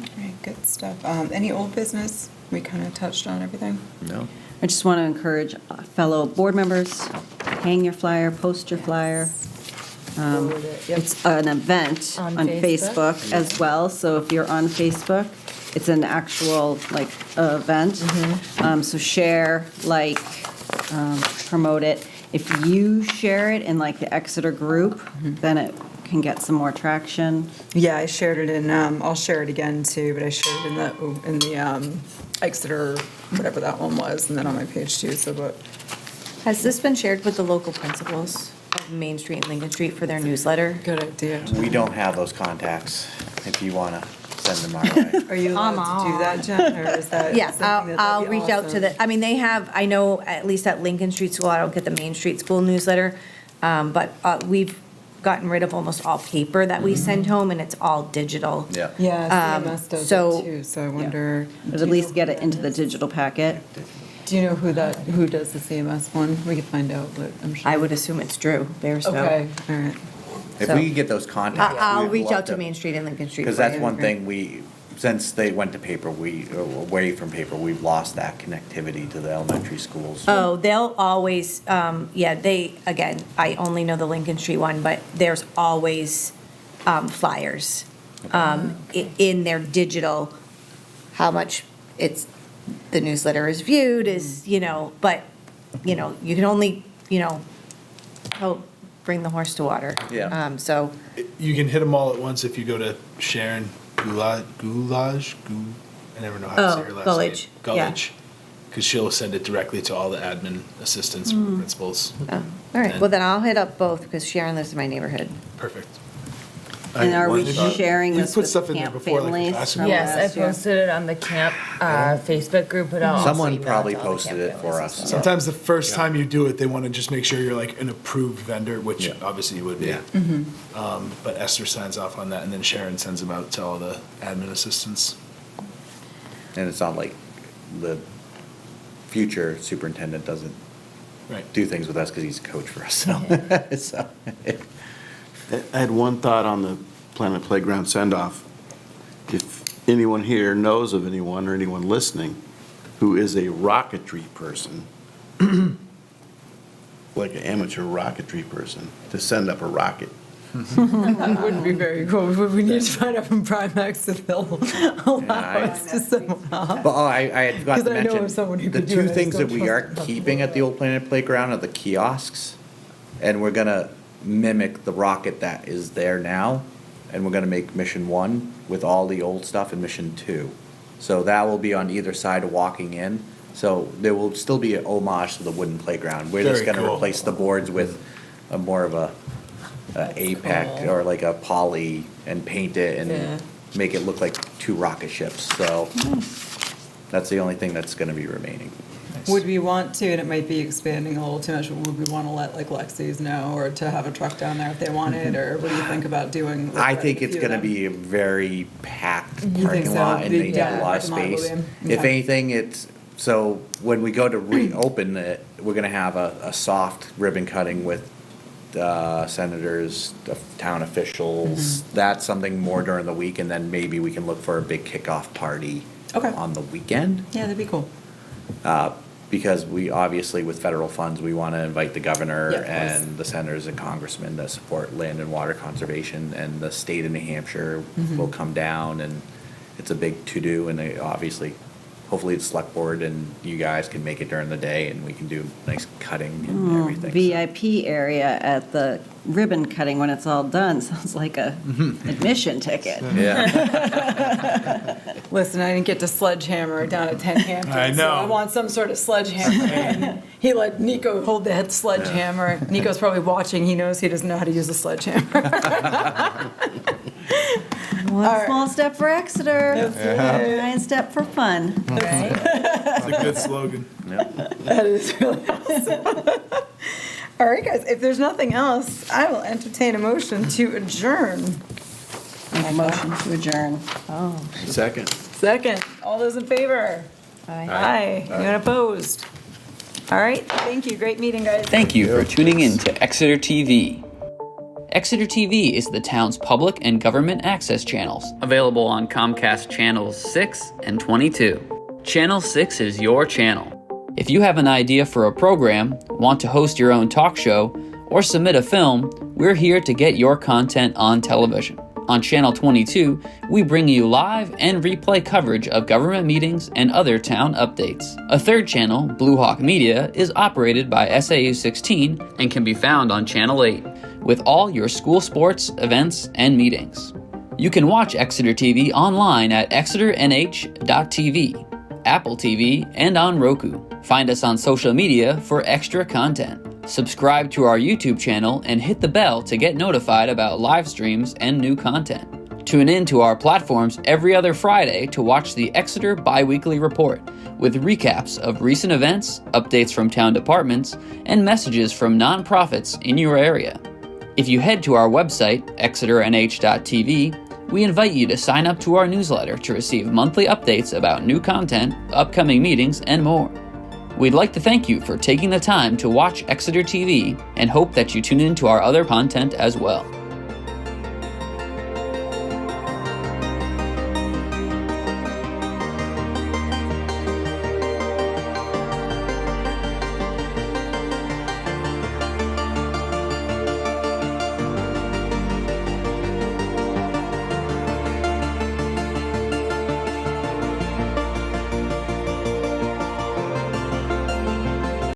All right, good stuff. Any old business? We kind of touched on everything. No? I just want to encourage fellow board members, hang your flyer, post your flyer. Forward it, yep. It's an event On on Facebook. Facebook as well, so if you're on Facebook, it's an actual, like, event. So share, like, promote it. If you share it in, like, the Exeter group, then it can get some more traction. Yeah, I shared it in, I'll share it again too, but I shared it in the Exeter, whatever that one was, and then on my page too, so, but. Has this been shared with the local principals of Main Street and Lincoln Street for their newsletter? Good idea. We don't have those contacts, if you want to send them our way. Are you allowed to do that, Jen, or is that? Yeah, something that'd I'll be reach out to awesome? the, I mean, they have, I know, at least at Lincoln Street School, I don't get the Main Street School newsletter, but we've gotten rid of almost all paper that we send home, and it's all digital. Yeah. Yeah, CMS does so- that too, so I wonder. But at least get it into the digital packet. Do you know who does the CMS one? We could find out, but I'm sure. I would assume it's Drew Bearsville. Okay, all right. If we could get those contacts. I'll we'd reach love out to Main Street and Lincoln Street. Because for that's you. one thing since they went to paper, away from paper, we've lost that connectivity to the elementary schools. Oh, they'll always, again, I only know the Lincoln Street one, but there's always flyers in their digital, how much the newsletter is viewed is, but, you can only, help bring the horse to water. Yeah. So, You can hit them all at once if you go to Sharon Goulage. I never know how to say her last Gullidge, name. yeah. Gullidge. Because she'll send it directly to all the admin assistants, principals. all right, well, then I'll hit up both, because Sharon lives in my neighborhood. Perfect. And are we one thought. sharing You this put with stuff in there camp before, like, families? last from week. Yes, I last year? posted it on the camp Facebook group, but I'll also Someone email it probably to all the posted camp it for families us. as well. Sometimes the first time you do it, they want to just make sure you're like an approved vendor, which Yeah. obviously you would be. Yeah. But Esther signs off on that, and then Sharon sends them out to all the admin assistants. And it's not like the future superintendent doesn't Right. do things with us because he's a coach for us, so. So, I had one thought on the Planet Playground send-off. If anyone here knows of anyone or anyone listening who is a rocketry person, like an amateur rocketry person, to send up a rocket. That wouldn't be very cool. We need to find out from Primex if they'll allow I- us to send one off. But I had forgot 'Cause to I know of mention, someone who the could do two it, I just things that don't we trust are them. keeping at the old Planet Playground are the kiosks. And we're gonna mimic the rocket that is there now. And we're gonna make Mission 1 with all the old stuff in Mission 2. So that will be on either side of walking in. So there will still be an homage to the wooden playground. We're just Very gonna cool. replace the boards with a more of a APEC or like a poly and paint it Yeah. and make it look like two rocket ships. So that's the only thing that's gonna be remaining. Would we want to, and it might be expanding a little too much, but would we want to let like Lexi's know or to have a truck down there if they wanted, or what do you think about doing? I like, think a it's few of gonna them? be a very packed You think parking so? lot and they need Yeah, a lot of parking lot will space. be- If okay. anything, it's, so when we go to reopen it, we're gonna have a soft ribbon cutting with senators, the town officials. Mm-hmm. That's something more during the week, and then maybe we can look for a big kickoff party Okay. on the weekend. Yeah, that'd be cool. Because we, obviously with federal funds, we want to invite the governor Yeah, of course. and the senators and congressmen to support land and water conservation, and the state of New Hampshire Mm-hmm. will come down, and it's a big to-do, and they obviously hopefully the select board and you guys can make it during the day and we can do nice cutting and everything. VIP area at the ribbon cutting when it's all done, sounds like a admission ticket. Yeah. Listen, I didn't get to sledgehammer down at 10 Hampton. I So I know. want some sort of sledgehammer. And he let Nico hold that sledgehammer. Nico's probably watching. He knows he doesn't know how to use a sledgehammer. One small step for Exeter, giant step for fun. It's a good slogan. That is really awesome. All right, guys, if there's nothing else, I will entertain a motion to adjourn. Make a motion to adjourn. Second. Second, all those in favor? Aye. Anyone opposed? All right, thank you. Great meeting, guys. Thank you for tuning in to Exeter TV. Exeter TV is the town's public and government access channels, available on Comcast channels 6 and 22. Channel 6 is your channel. If you have an idea for a program, want to host your own talk show, or submit a film, we're here to get your content on television. On Channel 22, we bring you live and replay coverage of government meetings and other town updates. A third channel, Blue Hawk Media, is operated by SAU 16 and can be found on Channel 8, with all your school sports, events, and meetings. You can watch Exeter TV online at exeternh.tv, Apple TV, and on Roku. Find us on social media for extra content. Subscribe to our YouTube channel and hit the bell to get notified about live streams and new content. Tune in to our platforms every other Friday to watch the Exeter Biweekly Report, with recaps of recent events, updates from town departments, and messages from nonprofits in your area. If you head to our website, exeternh.tv, we invite you to sign up to our newsletter to receive monthly updates about new content, upcoming meetings, and more. We'd like to thank you for taking the time to watch Exeter TV and hope that you tune in to our other content as well.